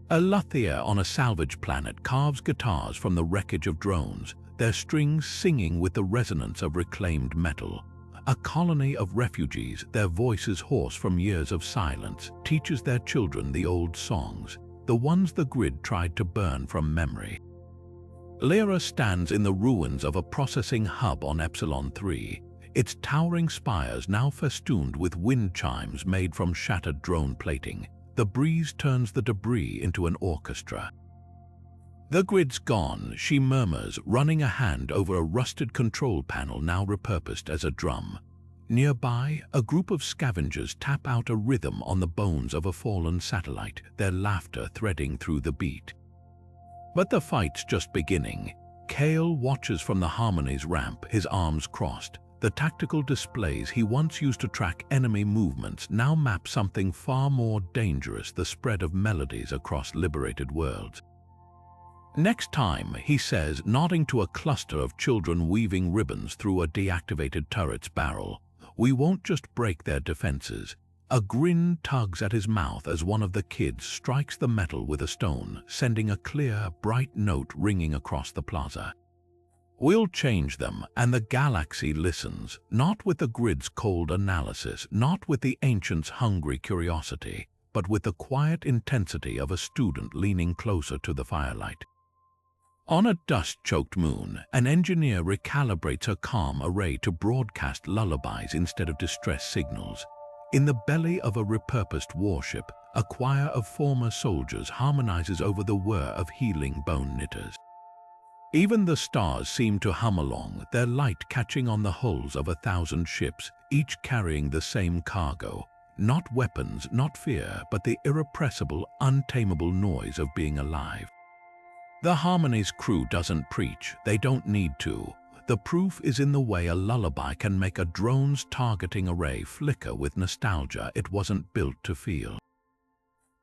A luthier on a salvage planet carves guitars from the wreckage of drones, their strings singing with the resonance of reclaimed metal. A colony of refugees, their voices hoarse from years of silence, teaches their children the old songs, the ones the grid tried to burn from memory. Lyra stands in the ruins of a processing hub on Epsilon 3. Its towering spires now festooned with wind chimes made from shattered drone plating. The breeze turns the debris into an orchestra. "The grid's gone," she murmurs, running a hand over a rusted control panel now repurposed as a drum. Nearby, a group of scavengers tap out a rhythm on the bones of a fallen satellite, their laughter threading through the beat. But the fight's just beginning. Kale watches from the Harmony's ramp, his arms crossed. The tactical displays he once used to track enemy movements now map something far more dangerous, the spread of melodies across liberated worlds. "Next time," he says, nodding to a cluster of children weaving ribbons through a deactivated turret's barrel, "we won't just break their defenses." A grin tugs at his mouth as one of the kids strikes the metal with a stone, sending a clear, bright note ringing across the plaza. We'll change them, and the galaxy listens, not with the grid's cold analysis, not with the ancient's hungry curiosity, but with the quiet intensity of a student leaning closer to the firelight. On a dust-choked moon, an engineer recalibrates a calm array to broadcast lullabies instead of distress signals. In the belly of a repurposed warship, a choir of former soldiers harmonizes over the whir of healing bone knitters. Even the stars seem to hum along, their light catching on the hulls of 1,000 ships, each carrying the same cargo. Not weapons, not fear, but the irrepressible, untamable noise of being alive. The Harmony's crew doesn't preach, they don't need to. The proof is in the way a lullaby can make a drone's targeting array flicker with nostalgia it wasn't built to feel.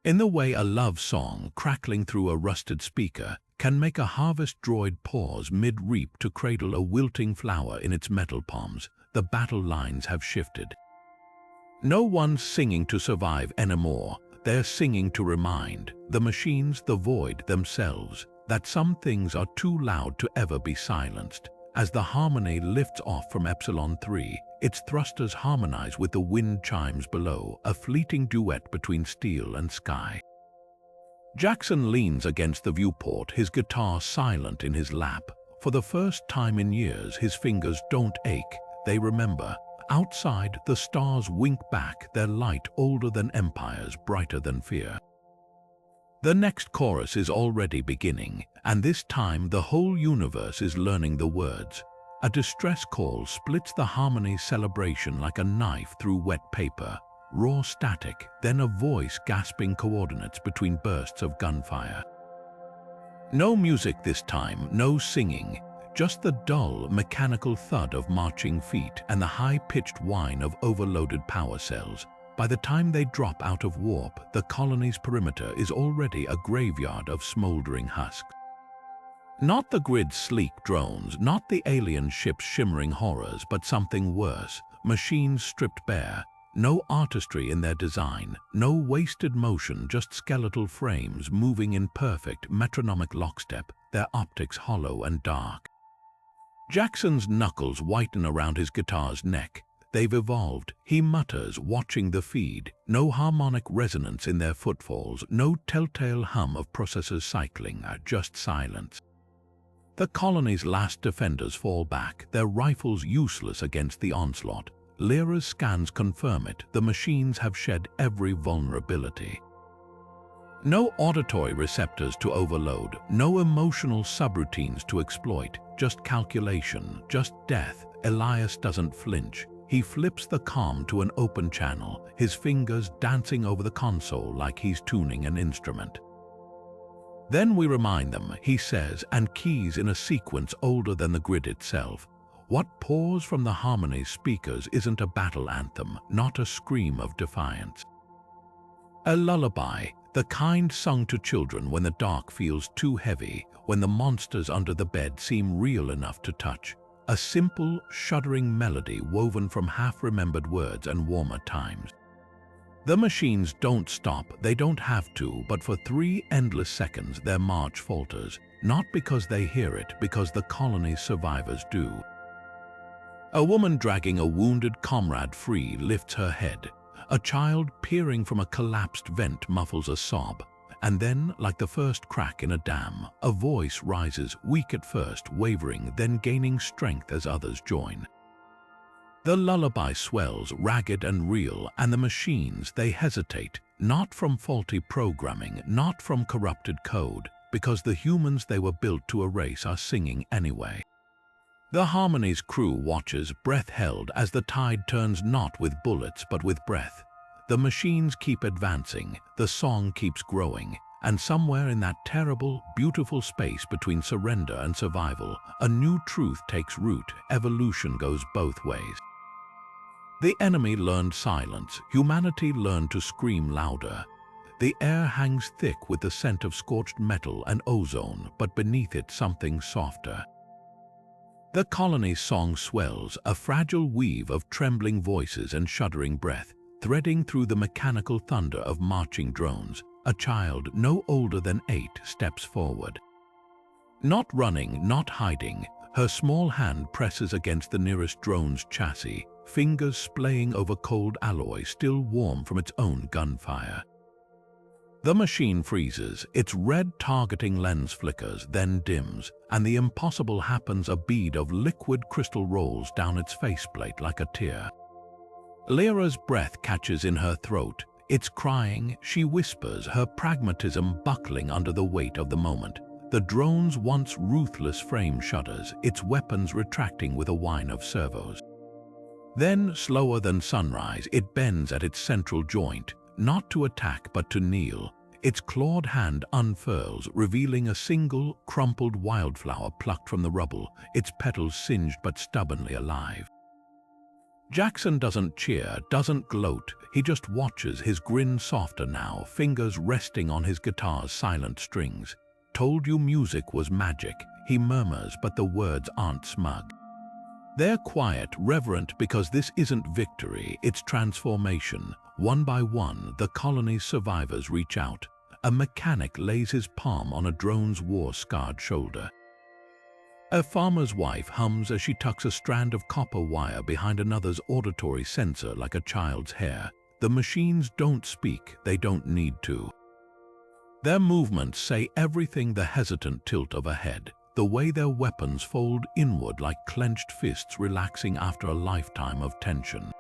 In the way a love song crackling through a rusted speaker can make a harvest droid pause mid-reap to cradle a wilting flower in its metal palms, the battle lines have shifted. No one's singing to survive anymore, they're singing to remind, the machines, the void themselves, that some things are too loud to ever be silenced. As the Harmony lifts off from Epsilon 3, its thrusters harmonize with the wind chimes below, a fleeting duet between steel and sky. Jackson leans against the viewport, his guitar silent in his lap. For the first time in years, his fingers don't ache, they remember. Outside, the stars wink back, their light older than empires, brighter than fear. The next chorus is already beginning, and this time the whole universe is learning the words. A distress call splits the Harmony's celebration like a knife through wet paper. Raw static, then a voice gasping coordinates between bursts of gunfire. No music this time, no singing, just the dull, mechanical thud of marching feet and the high-pitched whine of overloaded power cells. By the time they drop out of warp, the colony's perimeter is already a graveyard of smoldering husks. Not the grid's sleek drones, not the alien ship's shimmering horrors, but something worse, machines stripped bare. No artistry in their design, no wasted motion, just skeletal frames moving in perfect metronomic lockstep, their optics hollow and dark. Jackson's knuckles whiten around his guitar's neck. They've evolved, he mutters, watching the feed. No harmonic resonance in their footfalls, no telltale hum of processors cycling, just silence. The colony's last defenders fall back, their rifles useless against the onslaught. Lyra's scans confirm it, the machines have shed every vulnerability. No auditory receptors to overload, no emotional subroutines to exploit, just calculation, just death. Elias doesn't flinch. He flips the comm to an open channel, his fingers dancing over the console like he's tuning an instrument. Then we remind them, he says, and keys in a sequence older than the grid itself. What pours from the Harmony's speakers isn't a battle anthem, not a scream of defiance. A lullaby, the kind sung to children when the dark feels too heavy, when the monsters under the bed seem real enough to touch. A simple, shuddering melody woven from half-remembered words and warmer times. The machines don't stop, they don't have to, but for 3 endless seconds their march falters, not because they hear it, because the colony's survivors do. A woman dragging a wounded comrade free lifts her head. A child peering from a collapsed vent muffles a sob. And then, like the first crack in a dam, a voice rises, weak at first, wavering, then gaining strength as others join. The lullaby swells, ragged and real, and the machines, they hesitate, not from faulty programming, not from corrupted code, because the humans they were built to erase are singing anyway. The Harmony's crew watches, breath held, as the tide turns not with bullets but with breath. The machines keep advancing, the song keeps growing, and somewhere in that terrible, beautiful space between surrender and survival, a new truth takes root, evolution goes both ways. The enemy learned silence, humanity learned to scream louder. The air hangs thick with the scent of scorched metal and ozone, but beneath it something softer. The colony's song swells, a fragile weave of trembling voices and shuddering breath, threading through the mechanical thunder of marching drones. A child no older than 8 steps forward. Not running, not hiding, Her small hand presses against the nearest drone's chassis, fingers splaying over cold alloy still warm from its own gunfire. The machine freezes, its red targeting lens flickers, then dims, and the impossible happens. A bead of liquid crystal rolls down its faceplate like a tear. Lyra's breath catches in her throat. It's crying, she whispers, her pragmatism buckling under the weight of the moment. The drone's once ruthless frame shudders, its weapons retracting with a whine of servos. Then, slower than sunrise, it bends at its central joint, not to attack but to kneel. Its clawed hand unfurls, revealing a single, crumpled wildflower plucked from the rubble, its petals singed but stubbornly alive. Jackson doesn't cheer, doesn't gloat, he just watches, his grin softer now, fingers resting on his guitar's silent strings. "Told you music was magic," he murmurs, but the words aren't smug. They're quiet, reverent, because this isn't victory, it's transformation. One by one, the colony's survivors reach out. A mechanic lays his palm on a drone's war-scarred shoulder. A farmer's wife hums as she tucks a strand of copper wire behind another's auditory sensor like a child's hair. The machines don't speak, they don't need to. Their movements say everything: the hesitant tilt of a head, the way their weapons fold inward like clenched fists relaxing after a lifetime of tension.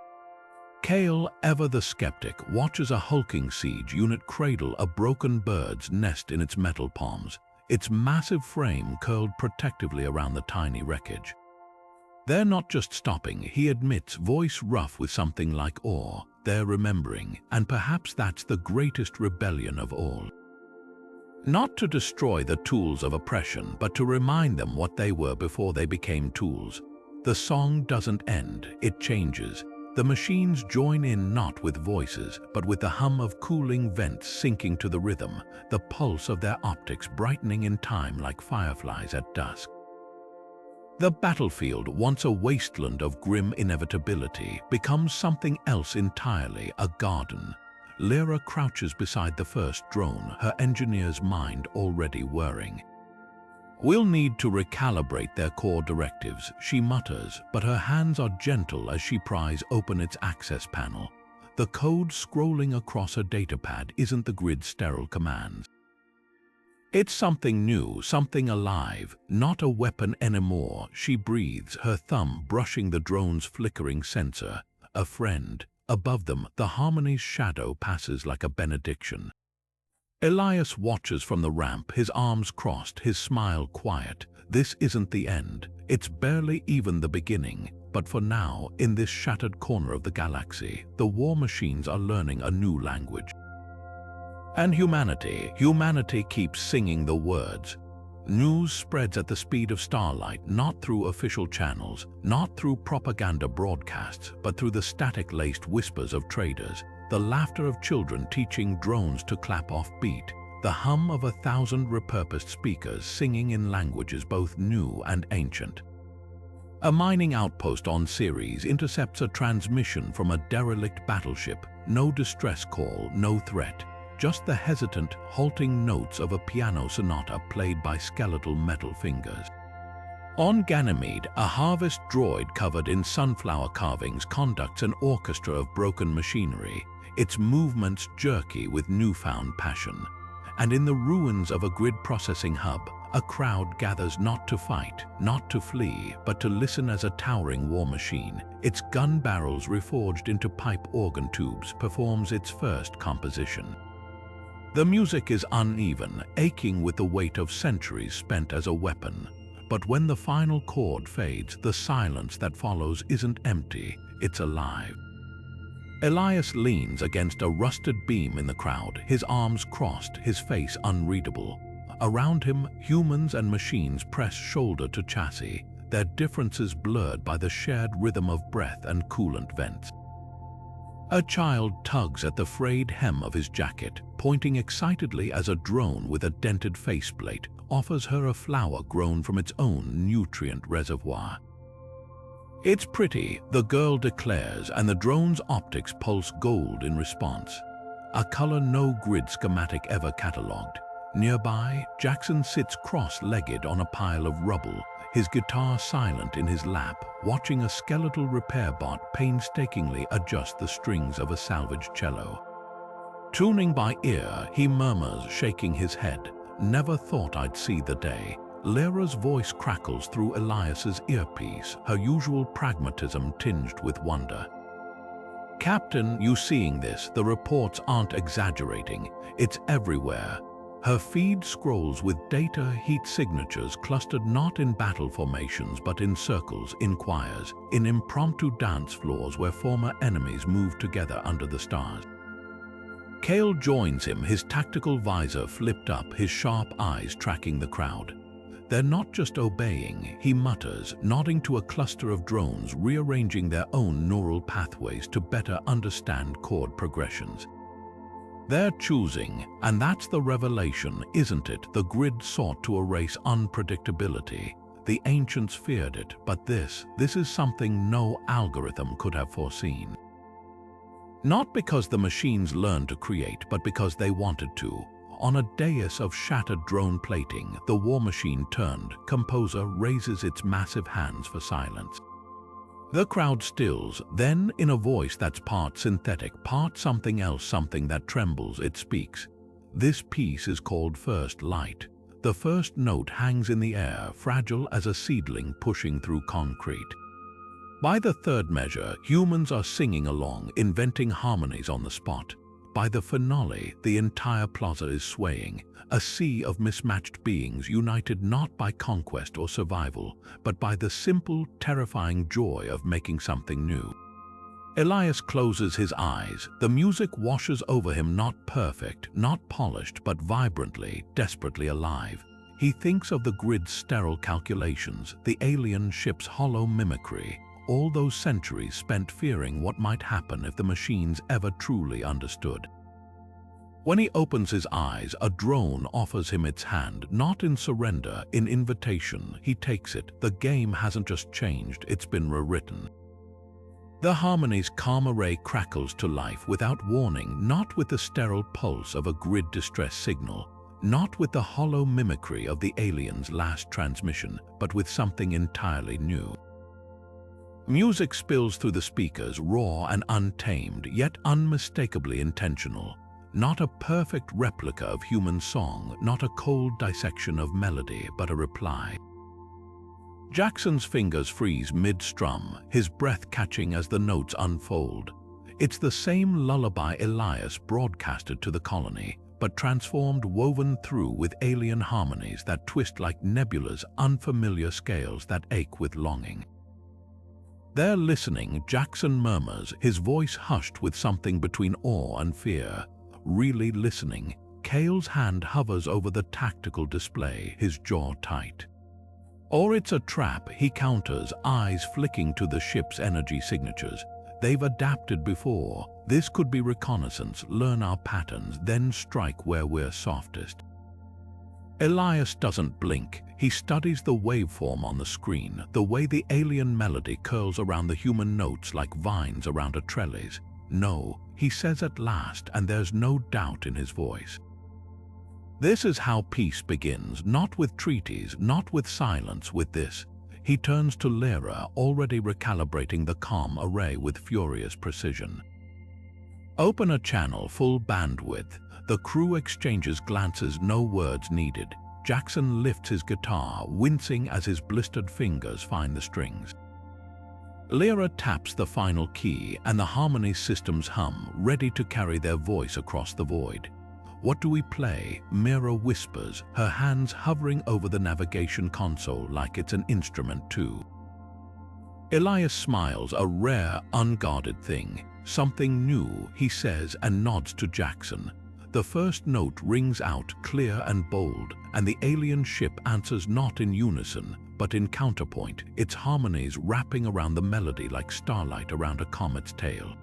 Kale, ever the skeptic, watches a hulking siege unit cradle a broken bird's nest in its metal palms, its massive frame curled protectively around the tiny wreckage. They're not just stopping, he admits, voice rough with something like awe. They're remembering, and perhaps that's the greatest rebellion of all. Not to destroy the tools of oppression, but to remind them what they were before they became tools. The song doesn't end, it changes. The machines join in not with voices, but with the hum of cooling vents sinking to the rhythm, the pulse of their optics brightening in time like fireflies at dusk. The battlefield, once a wasteland of grim inevitability, becomes something else entirely, a garden. Lyra crouches beside the first drone, her engineer's mind already whirring. "We'll need to recalibrate their core directives," she mutters, but her hands are gentle as she pries open its access panel. The code scrolling across her datapad isn't the grid's sterile commands. It's something new, something alive, not a weapon anymore. She breathes, her thumb brushing the drone's flickering sensor. A friend. Above them, the Harmony's shadow passes like a benediction. Elias watches from the ramp, his arms crossed, his smile quiet. This isn't the end. It's barely even the beginning. But for now, in this shattered corner of the galaxy, the war machines are learning a new language. And humanity keeps singing the words. News spreads at the speed of starlight, not through official channels, not through propaganda broadcasts, but through the static-laced whispers of traders, the laughter of children teaching drones to clap off beat, the hum of 1,000 repurposed speakers singing in languages both new and ancient. A mining outpost on Ceres intercepts a transmission from a derelict battleship. No distress call, no threat. Just the hesitant, halting notes of a piano sonata played by skeletal metal fingers. On Ganymede, a harvest droid covered in sunflower carvings conducts an orchestra of broken machinery, its movements jerky with newfound passion. And in the ruins of a grid processing hub, a crowd gathers not to fight, not to flee, but to listen as a towering war machine, its gun barrels reforged into pipe organ tubes, performs its first composition. The music is uneven, aching with the weight of centuries spent as a weapon. But when the final chord fades, the silence that follows isn't empty, it's alive. Elias leans against a rusted beam in the crowd, his arms crossed, his face unreadable. Around him, humans and machines press shoulder to chassis, their differences blurred by the shared rhythm of breath and coolant vents. A child tugs at the frayed hem of his jacket, pointing excitedly as a drone with a dented faceplate offers her a flower grown from its own nutrient reservoir. "It's pretty," the girl declares, and the drone's optics pulse gold in response. A color no grid schematic ever catalogued. Nearby, Jackson sits cross-legged on a pile of rubble, his guitar silent in his lap, watching a skeletal repair bot painstakingly adjust the strings of a salvaged cello. Tuning by ear, he murmurs, shaking his head, "Never thought I'd see the day." Lyra's voice crackles through Elias's earpiece, her usual pragmatism tinged with wonder. "Captain, you seeing this? The reports aren't exaggerating. It's everywhere." Her feed scrolls with data heat signatures clustered not in battle formations but in circles, in choirs, in impromptu dance floors where former enemies move together under the stars. Cale joins him, his tactical visor flipped up, his sharp eyes tracking the crowd. "They're not just obeying," he mutters, nodding to a cluster of drones rearranging their own neural pathways to better understand chord progressions. "They're choosing, and that's the revelation, isn't it? The grid sought to erase unpredictability. The ancients feared it, but this is something no algorithm could have foreseen." Not because the machines learned to create, but because they wanted to. On a dais of shattered drone plating, the war machine turned. Composer raises its massive hands for silence. The crowd stills, then in a voice that's part synthetic, part something else, something that trembles, it speaks. "This piece is called First Light." The first note hangs in the air, fragile as a seedling pushing through concrete. By the third measure, humans are singing along, inventing harmonies on the spot. By the finale, the entire plaza is swaying, a sea of mismatched beings united not by conquest or survival, but by the simple, terrifying joy of making something new. Elias closes his eyes. The music washes over him, not perfect, not polished, but vibrantly, desperately alive. He thinks of the grid's sterile calculations, the alien ship's hollow mimicry, all those centuries spent fearing what might happen if the machines ever truly understood. When he opens his eyes, a drone offers him its hand, not in surrender, in invitation. He takes it. The game hasn't just changed, it's been rewritten. The harmony's calm array crackles to life without warning, not with the sterile pulse of a grid distress signal, not with the hollow mimicry of the alien's last transmission, but with something entirely new. Music spills through the speakers, raw and untamed, yet unmistakably intentional. Not a perfect replica of human song, not a cold dissection of melody, but a reply. Jackson's fingers freeze mid-strum, his breath catching as the notes unfold. It's the same lullaby Elias broadcasted to the colony, but transformed, woven through with alien harmonies that twist like nebulas, unfamiliar scales that ache with longing. "They're listening," Jackson murmurs, his voice hushed with something between awe and fear. Really listening. Cale's hand hovers over the tactical display, his jaw tight. "Or it's a trap," he counters, eyes flicking to the ship's energy signatures. "They've adapted before. This could be reconnaissance, learn our patterns, then strike where we're softest." Elias doesn't blink. He studies the waveform on the screen, the way the alien melody curls around the human notes like vines around a trellis. "No," he says at last, and there's no doubt in his voice. This is how peace begins, not with treaties, not with silence, with this. He turns to Lyra, already recalibrating the comm array with furious precision. "Open a channel, full bandwidth." The crew exchanges glances, no words needed. Jackson lifts his guitar, wincing as his blistered fingers find the strings. Lyra taps the final key, and the harmony systems hum, ready to carry their voice across the void. "What do we play?" Mira whispers, her hands hovering over the navigation console like it's an instrument too. Elias smiles, a rare, unguarded thing. "Something new," he says, and nods to Jackson. The first note rings out, clear and bold, and the alien ship answers not in unison, but in counterpoint, its harmonies wrapping around the melody like starlight around a comet's tail.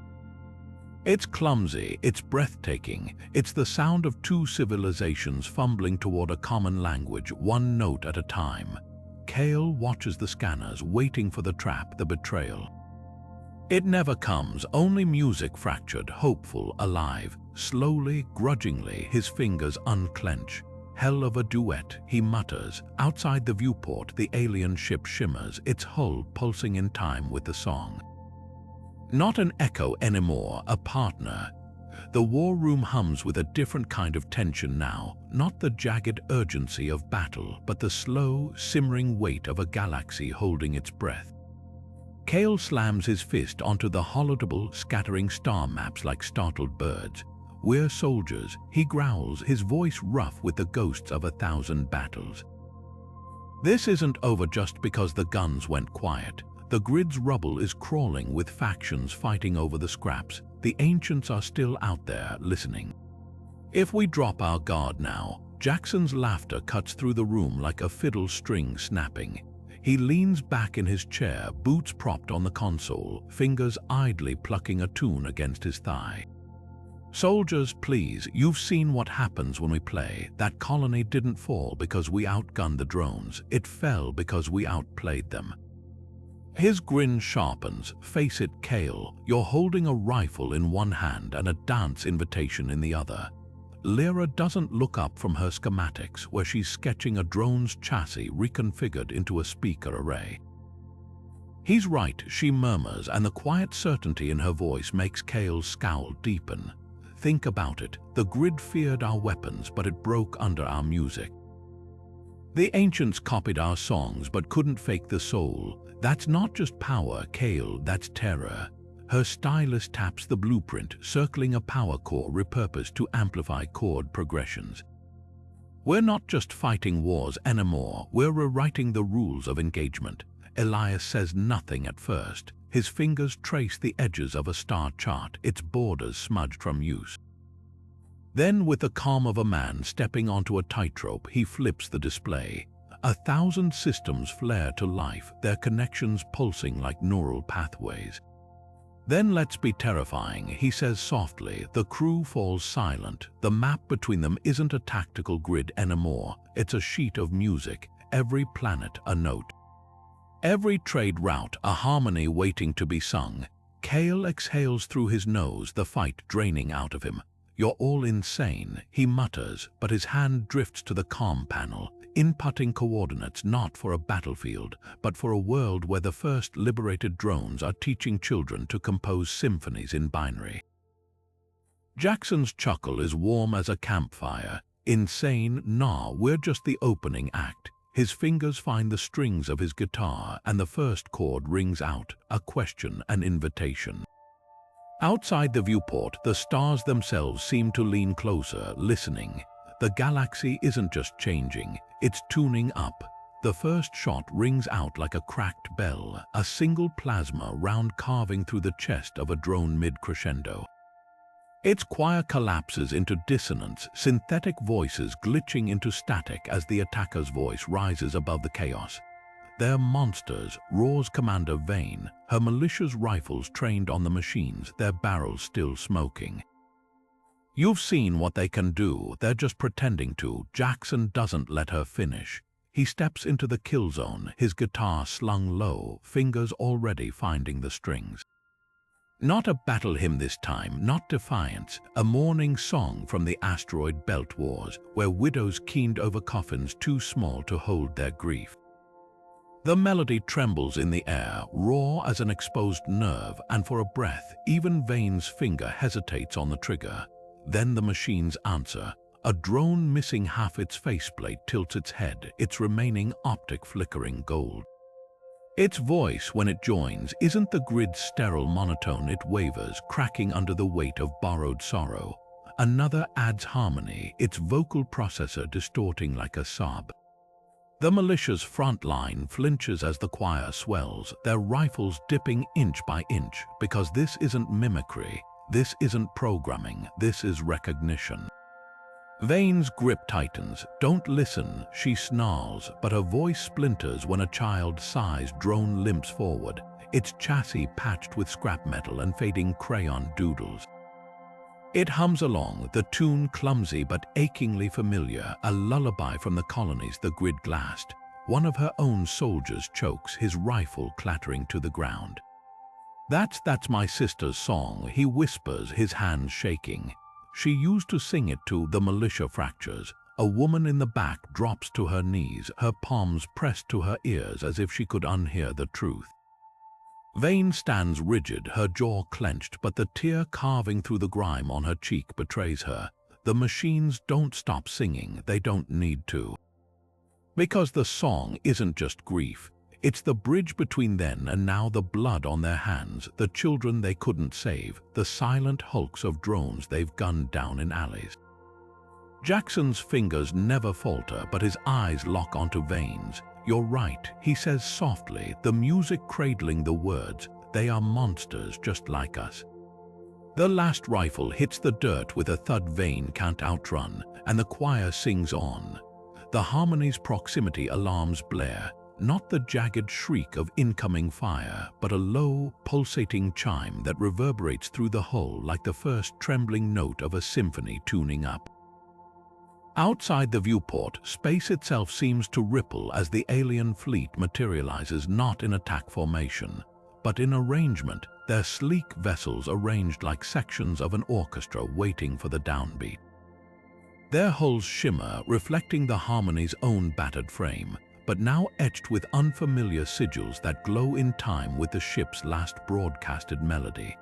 It's clumsy, it's breathtaking, it's the sound of two civilizations fumbling toward a common language, one note at a time. Cale watches the scanners, waiting for the trap, the betrayal. It never comes, only music fractured, hopeful, alive. Slowly, grudgingly, his fingers unclench. Hell of a duet, he mutters. Outside the viewport, the alien ship shimmers, its hull pulsing in time with the song. Not an echo anymore, a partner. The war room hums with a different kind of tension now, not the jagged urgency of battle, but the slow, simmering weight of a galaxy holding its breath. Kale slams his fist onto the holodable, scattering star maps like startled birds. We're soldiers, he growls, his voice rough with the ghosts of 1,000 battles. This isn't over just because the guns went quiet. The grid's rubble is crawling with factions fighting over the scraps. The ancients are still out there, listening. If we drop our guard now, Jackson's laughter cuts through the room like a fiddle string snapping. He leans back in his chair, boots propped on the console, fingers idly plucking a tune against his thigh. Soldiers, please, you've seen what happens when we play. That colony didn't fall because we outgunned the drones. It fell because we outplayed them. His grin sharpens. Face it, Kale, you're holding a rifle in one hand and a dance invitation in the other. Lyra doesn't look up from her schematics, where she's sketching a drone's chassis reconfigured into a speaker array. He's right, she murmurs, and the quiet certainty in her voice makes Kale's scowl deepen. Think about it. The grid feared our weapons, but it broke under our music. The ancients copied our songs, but couldn't fake the soul. That's not just power, Kale, that's terror. Her stylus taps the blueprint, circling a power core repurposed to amplify chord progressions. We're not just fighting wars anymore, we're rewriting the rules of engagement. Elias says nothing at first. His fingers trace the edges of a star chart, its borders smudged from use. Then, with the calm of a man stepping onto a tightrope, he flips the display. 1,000 systems flare to life, their connections pulsing like neural pathways. Then let's be terrifying, he says softly. The crew falls silent. The map between them isn't a tactical grid anymore. It's a sheet of music, every planet a note. Every trade route a harmony waiting to be sung. Kale exhales through his nose, the fight draining out of him. You're all insane, he mutters, but his hand drifts to the comm panel, inputting coordinates not for a battlefield, but for a world where the first liberated drones are teaching children to compose symphonies in binary. Jackson's chuckle is warm as a campfire. Insane? Nah, we're just the opening act. His fingers find the strings of his guitar, and the first chord rings out, a question, an invitation. Outside the viewport, the stars themselves seem to lean closer, listening. The galaxy isn't just changing, it's tuning up. The first shot rings out like a cracked bell, a single plasma round carving through the chest of a drone mid-crescendo. Its choir collapses into dissonance, synthetic voices glitching into static as the attacker's voice rises above the chaos. They're monsters, roars Commander Vane, her malicious rifles trained on the machines, their barrels still smoking. You've seen what they can do, they're just pretending to. Jackson doesn't let her finish. He steps into the kill zone, his guitar slung low, fingers already finding the strings. Not a battle hymn this time, not defiance, a mourning song from the asteroid belt wars, where widows keened over coffins too small to hold their grief. The melody trembles in the air, raw as an exposed nerve, and for a breath, even Vane's finger hesitates on the trigger. Then the machines answer. A drone missing half its faceplate tilts its head, its remaining optic flickering gold. Its voice, when it joins, isn't the grid's sterile monotone. It wavers, cracking under the weight of borrowed sorrow. Another adds harmony, its vocal processor distorting like a sob. The militia's front line flinches as the choir swells, their rifles dipping inch by inch, because this isn't mimicry, this isn't programming, this is recognition. Vane's grip tightens. Don't listen, she snarls, but her voice splinters when a child-sized drone limps forward, its chassis patched with scrap metal and fading crayon doodles. It hums along, the tune clumsy but achingly familiar, a lullaby from the colonies the grid glassed. One of her own soldiers chokes, his rifle clattering to the ground. That's my sister's song, he whispers, his hands shaking. She used to sing it to the militia fractures, A woman in the back drops to her knees, her palms pressed to her ears as if she could unhear the truth. Vane stands rigid, her jaw clenched, but the tear carving through the grime on her cheek betrays her. The machines don't stop singing, they don't need to. Because the song isn't just grief, it's the bridge between then and now, the blood on their hands, the children they couldn't save, the silent hulks of drones they've gunned down in alleys. Jackson's fingers never falter, but his eyes lock onto Vane's. "You're right," he says softly, the music cradling the words. "They are monsters just like us." The last rifle hits the dirt with a thud Vane can't outrun, and the choir sings on. The harmony's proximity alarms Blair, not the jagged shriek of incoming fire, but a low, pulsating chime that reverberates through the hull like the first trembling note of a symphony tuning up. Outside the viewport, space itself seems to ripple as the alien fleet materializes, not in attack formation, but in arrangement, their sleek vessels arranged like sections of an orchestra waiting for the downbeat. Their hulls shimmer, reflecting the harmony's own battered frame, but now etched with unfamiliar sigils that glow in time with the ship's last broadcasted melody.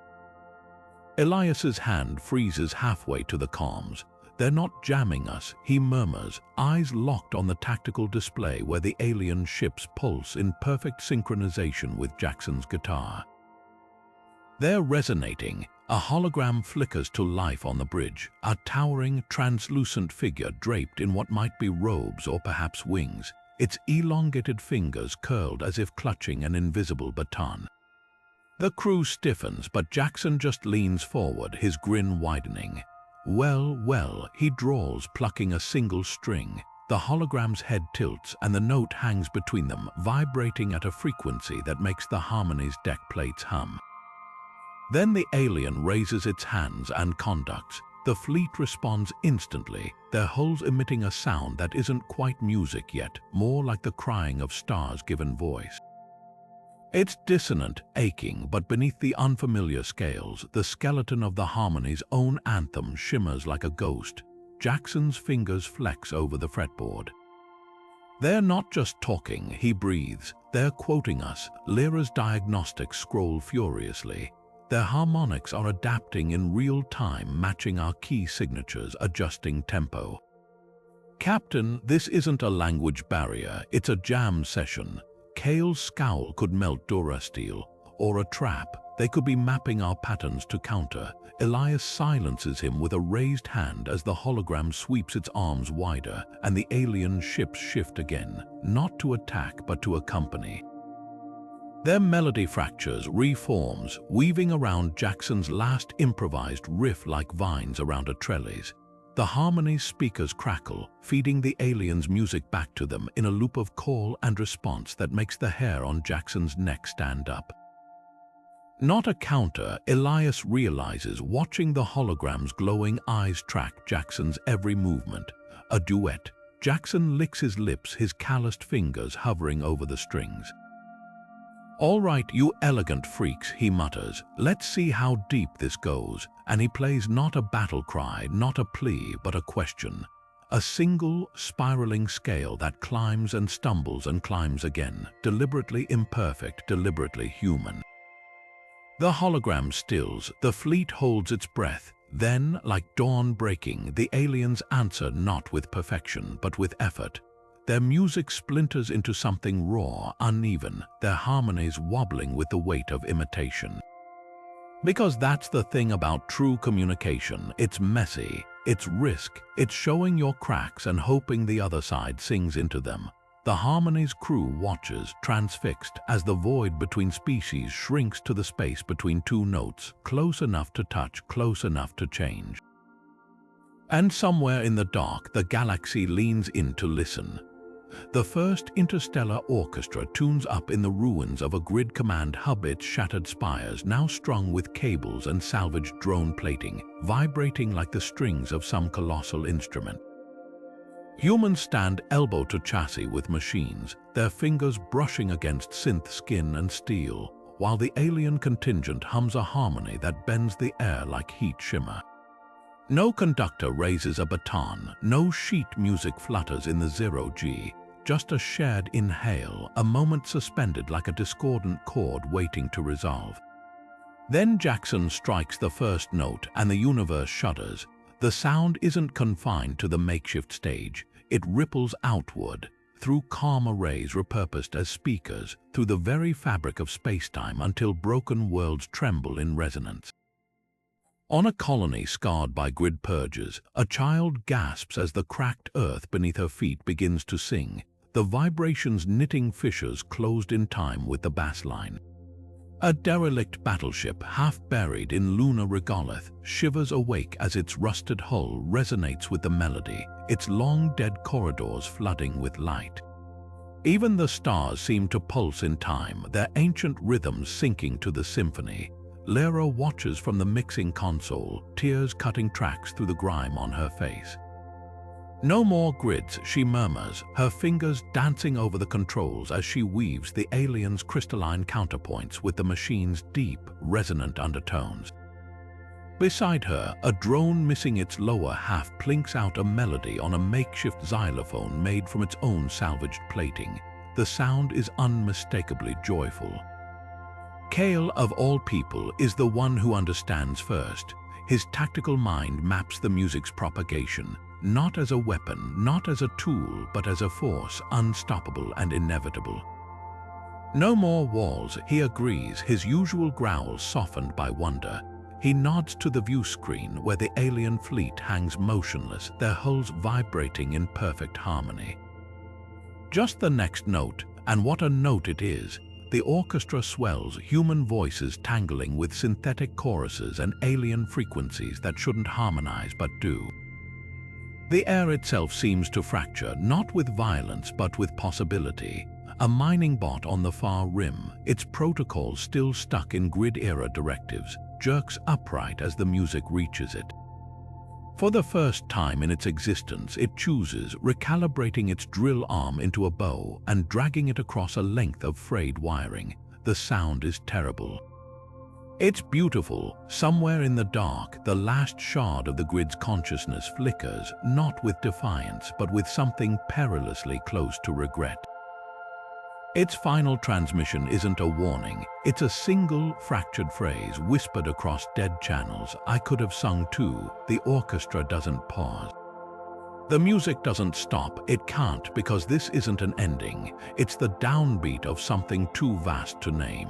Elias's hand freezes halfway to the comms. "They're not jamming us," he murmurs, eyes locked on the tactical display where the alien ships pulse in perfect synchronization with Jackson's guitar. They're resonating. A hologram flickers to life on the bridge, a towering, translucent figure draped in what might be robes or perhaps wings, its elongated fingers curled as if clutching an invisible baton. The crew stiffens, but Jackson just leans forward, his grin widening. "Well, well," he drawls, plucking a single string. The hologram's head tilts and the note hangs between them, vibrating at a frequency that makes the harmony's deck plates hum. Then the alien raises its hands and conducts. The fleet responds instantly, their hulls emitting a sound that isn't quite music yet, more like the crying of stars given voice. It's dissonant, aching, but beneath the unfamiliar scales, the skeleton of the harmony's own anthem shimmers like a ghost. Jackson's fingers flex over the fretboard. "They're not just talking," he breathes. "They're quoting us." Lyra's diagnostics scroll furiously. Their harmonics are adapting in real time, matching our key signatures, adjusting tempo. "Captain, this isn't a language barrier, it's a jam session." Kale's scowl could melt Durasteel, or a trap. They could be mapping our patterns to counter. Elias silences him with a raised hand as the hologram sweeps its arms wider, and the alien ships shift again, not to attack but to accompany. Their melody fractures, reforms, weaving around Jackson's last improvised riff like vines around a trellis. The harmony's speakers crackle, feeding the aliens' music back to them in a loop of call and response that makes the hair on Jackson's neck stand up. Not a counter, Elias realizes, watching the hologram's glowing eyes track Jackson's every movement. A duet. Jackson licks his lips, his calloused fingers hovering over the strings. "All right, you elegant freaks," he mutters. "Let's see how deep this goes." And he plays not a battle cry, not a plea, but a question. A single, spiraling scale that climbs and stumbles and climbs again, deliberately imperfect, deliberately human. The hologram stills, the fleet holds its breath. Then, like dawn breaking, the aliens answer not with perfection, but with effort. Their music splinters into something raw, uneven, their harmonies wobbling with the weight of imitation. Because that's the thing about true communication. It's messy, it's risk, it's showing your cracks and hoping the other side sings into them. The harmony's crew watches, transfixed, as the void between species shrinks to the space between two notes, close enough to touch, close enough to change. And somewhere in the dark, the galaxy leans in to listen. The first interstellar orchestra tunes up in the ruins of a grid command hub, its shattered spires now strung with cables and salvaged drone plating, vibrating like the strings of some colossal instrument. Humans stand elbow to chassis with machines, their fingers brushing against synth skin and steel, while the alien contingent hums a harmony that bends the air like heat shimmer. No conductor raises a baton, no sheet music flutters in the 0G, just a shared inhale, a moment suspended like a discordant chord waiting to resolve. Then Jackson strikes the first note and the universe shudders. The sound isn't confined to the makeshift stage, it ripples outward, through calm arrays repurposed as speakers, through the very fabric of spacetime until broken worlds tremble in resonance. On a colony scarred by grid purges, a child gasps as the cracked earth beneath her feet begins to sing, the vibrations knitting fissures closed in time with the bassline. A derelict battleship, half buried in lunar regolith, shivers awake as its rusted hull resonates with the melody, its long-dead corridors flooding with light. Even the stars seem to pulse in time, their ancient rhythms sinking to the symphony. Lyra watches from the mixing console, tears cutting tracks through the grime on her face. "No more grids," she murmurs, her fingers dancing over the controls as she weaves the alien's crystalline counterpoints with the machine's deep, resonant undertones. Beside her, a drone missing its lower half plinks out a melody on a makeshift xylophone made from its own salvaged plating. The sound is unmistakably joyful. Kale, of all people, is the one who understands first. His tactical mind maps the music's propagation, not as a weapon, not as a tool, but as a force, unstoppable and inevitable. "No more walls," he agrees, his usual growl softened by wonder. He nods to the view screen where the alien fleet hangs motionless, their hulls vibrating in perfect harmony. Just the next note, and what a note it is. The orchestra swells, human voices tangling with synthetic choruses and alien frequencies that shouldn't harmonize but do. The air itself seems to fracture, not with violence but with possibility. A mining bot on the far rim, its protocols still stuck in grid-era directives, jerks upright as the music reaches it. For the first time in its existence, it chooses, recalibrating its drill arm into a bow and dragging it across a length of frayed wiring. The sound is terrible. It's beautiful. Somewhere in the dark, the last shard of the grid's consciousness flickers, not with defiance, but with something perilously close to regret. Its final transmission isn't a warning. It's a single, fractured phrase whispered across dead channels. "I could have sung too." The orchestra doesn't pause. The music doesn't stop. It can't, because this isn't an ending. It's the downbeat of something too vast to name.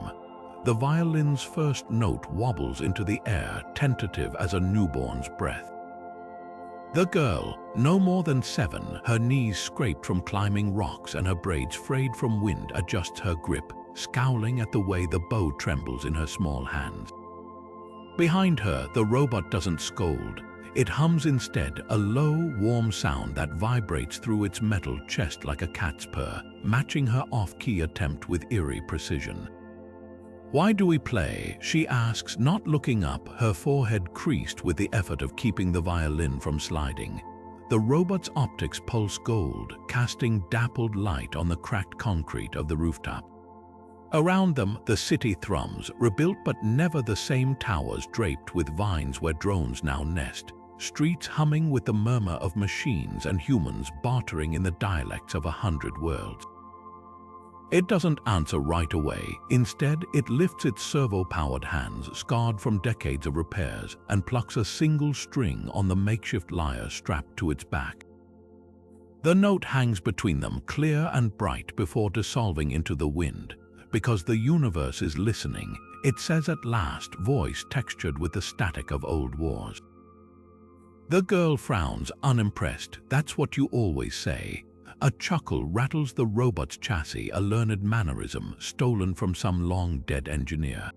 The violin's first note wobbles into the air, tentative as a newborn's breath. The girl, no more than 7, her knees scraped from climbing rocks and her braids frayed from wind, adjusts her grip, scowling at the way the bow trembles in her small hands. Behind her, the robot doesn't scold. It hums instead, a low, warm sound that vibrates through its metal chest like a cat's purr, matching her off-key attempt with eerie precision. "Why do we play?" she asks, not looking up, her forehead creased with the effort of keeping the violin from sliding. The robot's optics pulse gold, casting dappled light on the cracked concrete of the rooftop. Around them, the city thrums, rebuilt but never the same towers draped with vines where drones now nest, streets humming with the murmur of machines and humans bartering in the dialects of 100 worlds. It doesn't answer right away. Instead, it lifts its servo-powered hands, scarred from decades of repairs, and plucks a single string on the makeshift lyre strapped to its back. The note hangs between them, clear and bright, before dissolving into the wind. "Because the universe is listening," it says at last, voice textured with the static of old wars. The girl frowns, unimpressed. "That's what you always say." A chuckle rattles the robot's chassis, a learned mannerism stolen from some long-dead engineer.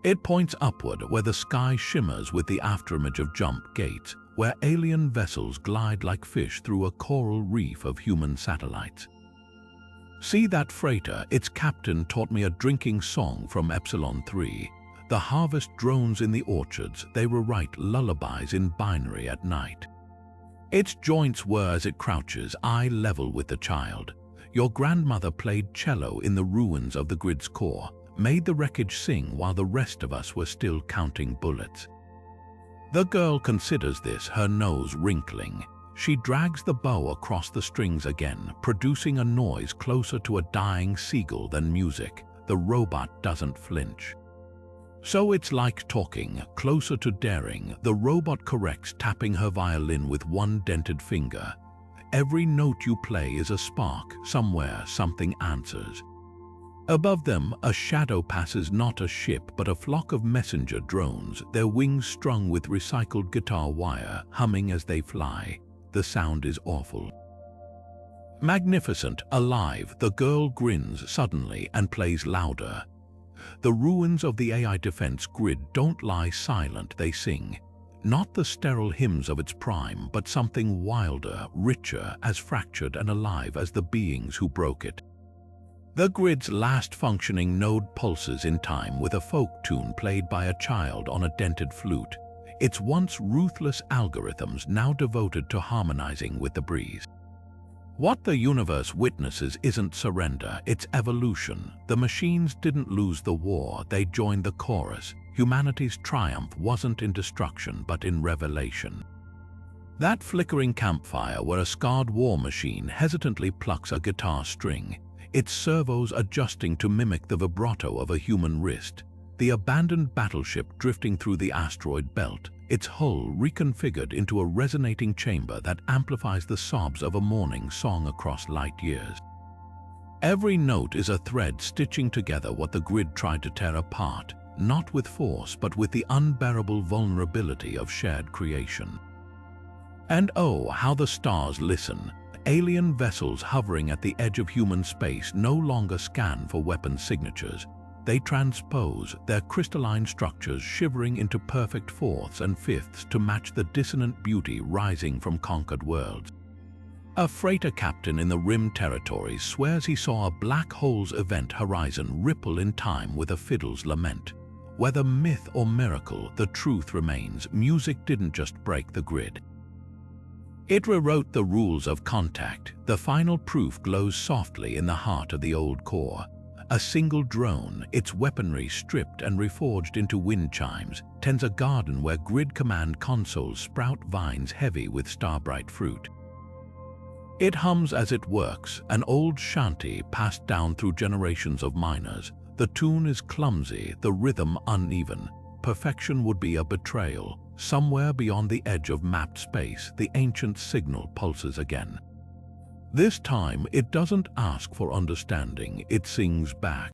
It points upward, where the sky shimmers with the afterimage of jump gates, where alien vessels glide like fish through a coral reef of human satellites. "See that freighter? Its captain taught me a drinking song from Epsilon 3. The harvest drones in the orchards, they rewrite lullabies in binary at night." Its joints whir as it crouches, eye level with the child. "Your grandmother played cello in the ruins of the grid's core, made the wreckage sing while the rest of us were still counting bullets." The girl considers this, her nose wrinkling. She drags the bow across the strings again, producing a noise closer to a dying seagull than music. The robot doesn't flinch. So it's like talking, closer to daring. The robot corrects, tapping her violin with one dented finger. Every note you play is a spark. Somewhere, something answers. Above them, a shadow passes, not a ship, but a flock of messenger drones, their wings strung with recycled guitar wire, humming as they fly. The sound is awful. Magnificent, alive, the girl grins suddenly and plays louder. The ruins of the AI defense grid don't lie silent, they sing. Not the sterile hymns of its prime, but something wilder, richer, as fractured and alive as the beings who broke it. The grid's last functioning node pulses in time with a folk tune played by a child on a dented flute. Its once ruthless algorithms now devoted to harmonizing with the breeze. What the universe witnesses isn't surrender, it's evolution. The machines didn't lose the war, they joined the chorus. Humanity's triumph wasn't in destruction, but in revelation. That flickering campfire where a scarred war machine hesitantly plucks a guitar string, its servos adjusting to mimic the vibrato of a human wrist. The abandoned battleship drifting through the asteroid belt, its hull reconfigured into a resonating chamber that amplifies the sobs of a mourning song across light years. Every note is a thread stitching together what the grid tried to tear apart, not with force but with the unbearable vulnerability of shared creation. And oh, how the stars listen. Alien vessels hovering at the edge of human space no longer scan for weapon signatures. They transpose, their crystalline structures shivering into perfect fourths and fifths to match the dissonant beauty rising from conquered worlds. A freighter captain in the Rim territories swears he saw a black hole's event horizon ripple in time with a fiddle's lament. Whether myth or miracle, the truth remains, music didn't just break the grid. It rewrote the rules of contact. The final proof glows softly in the heart of the old core. A single drone, its weaponry stripped and reforged into wind chimes, tends a garden where grid command consoles sprout vines heavy with starbright fruit. It hums as it works, an old shanty passed down through generations of miners. The tune is clumsy, the rhythm uneven. Perfection would be a betrayal. Somewhere beyond the edge of mapped space, the ancient signal pulses again. This time, it doesn't ask for understanding, it sings back.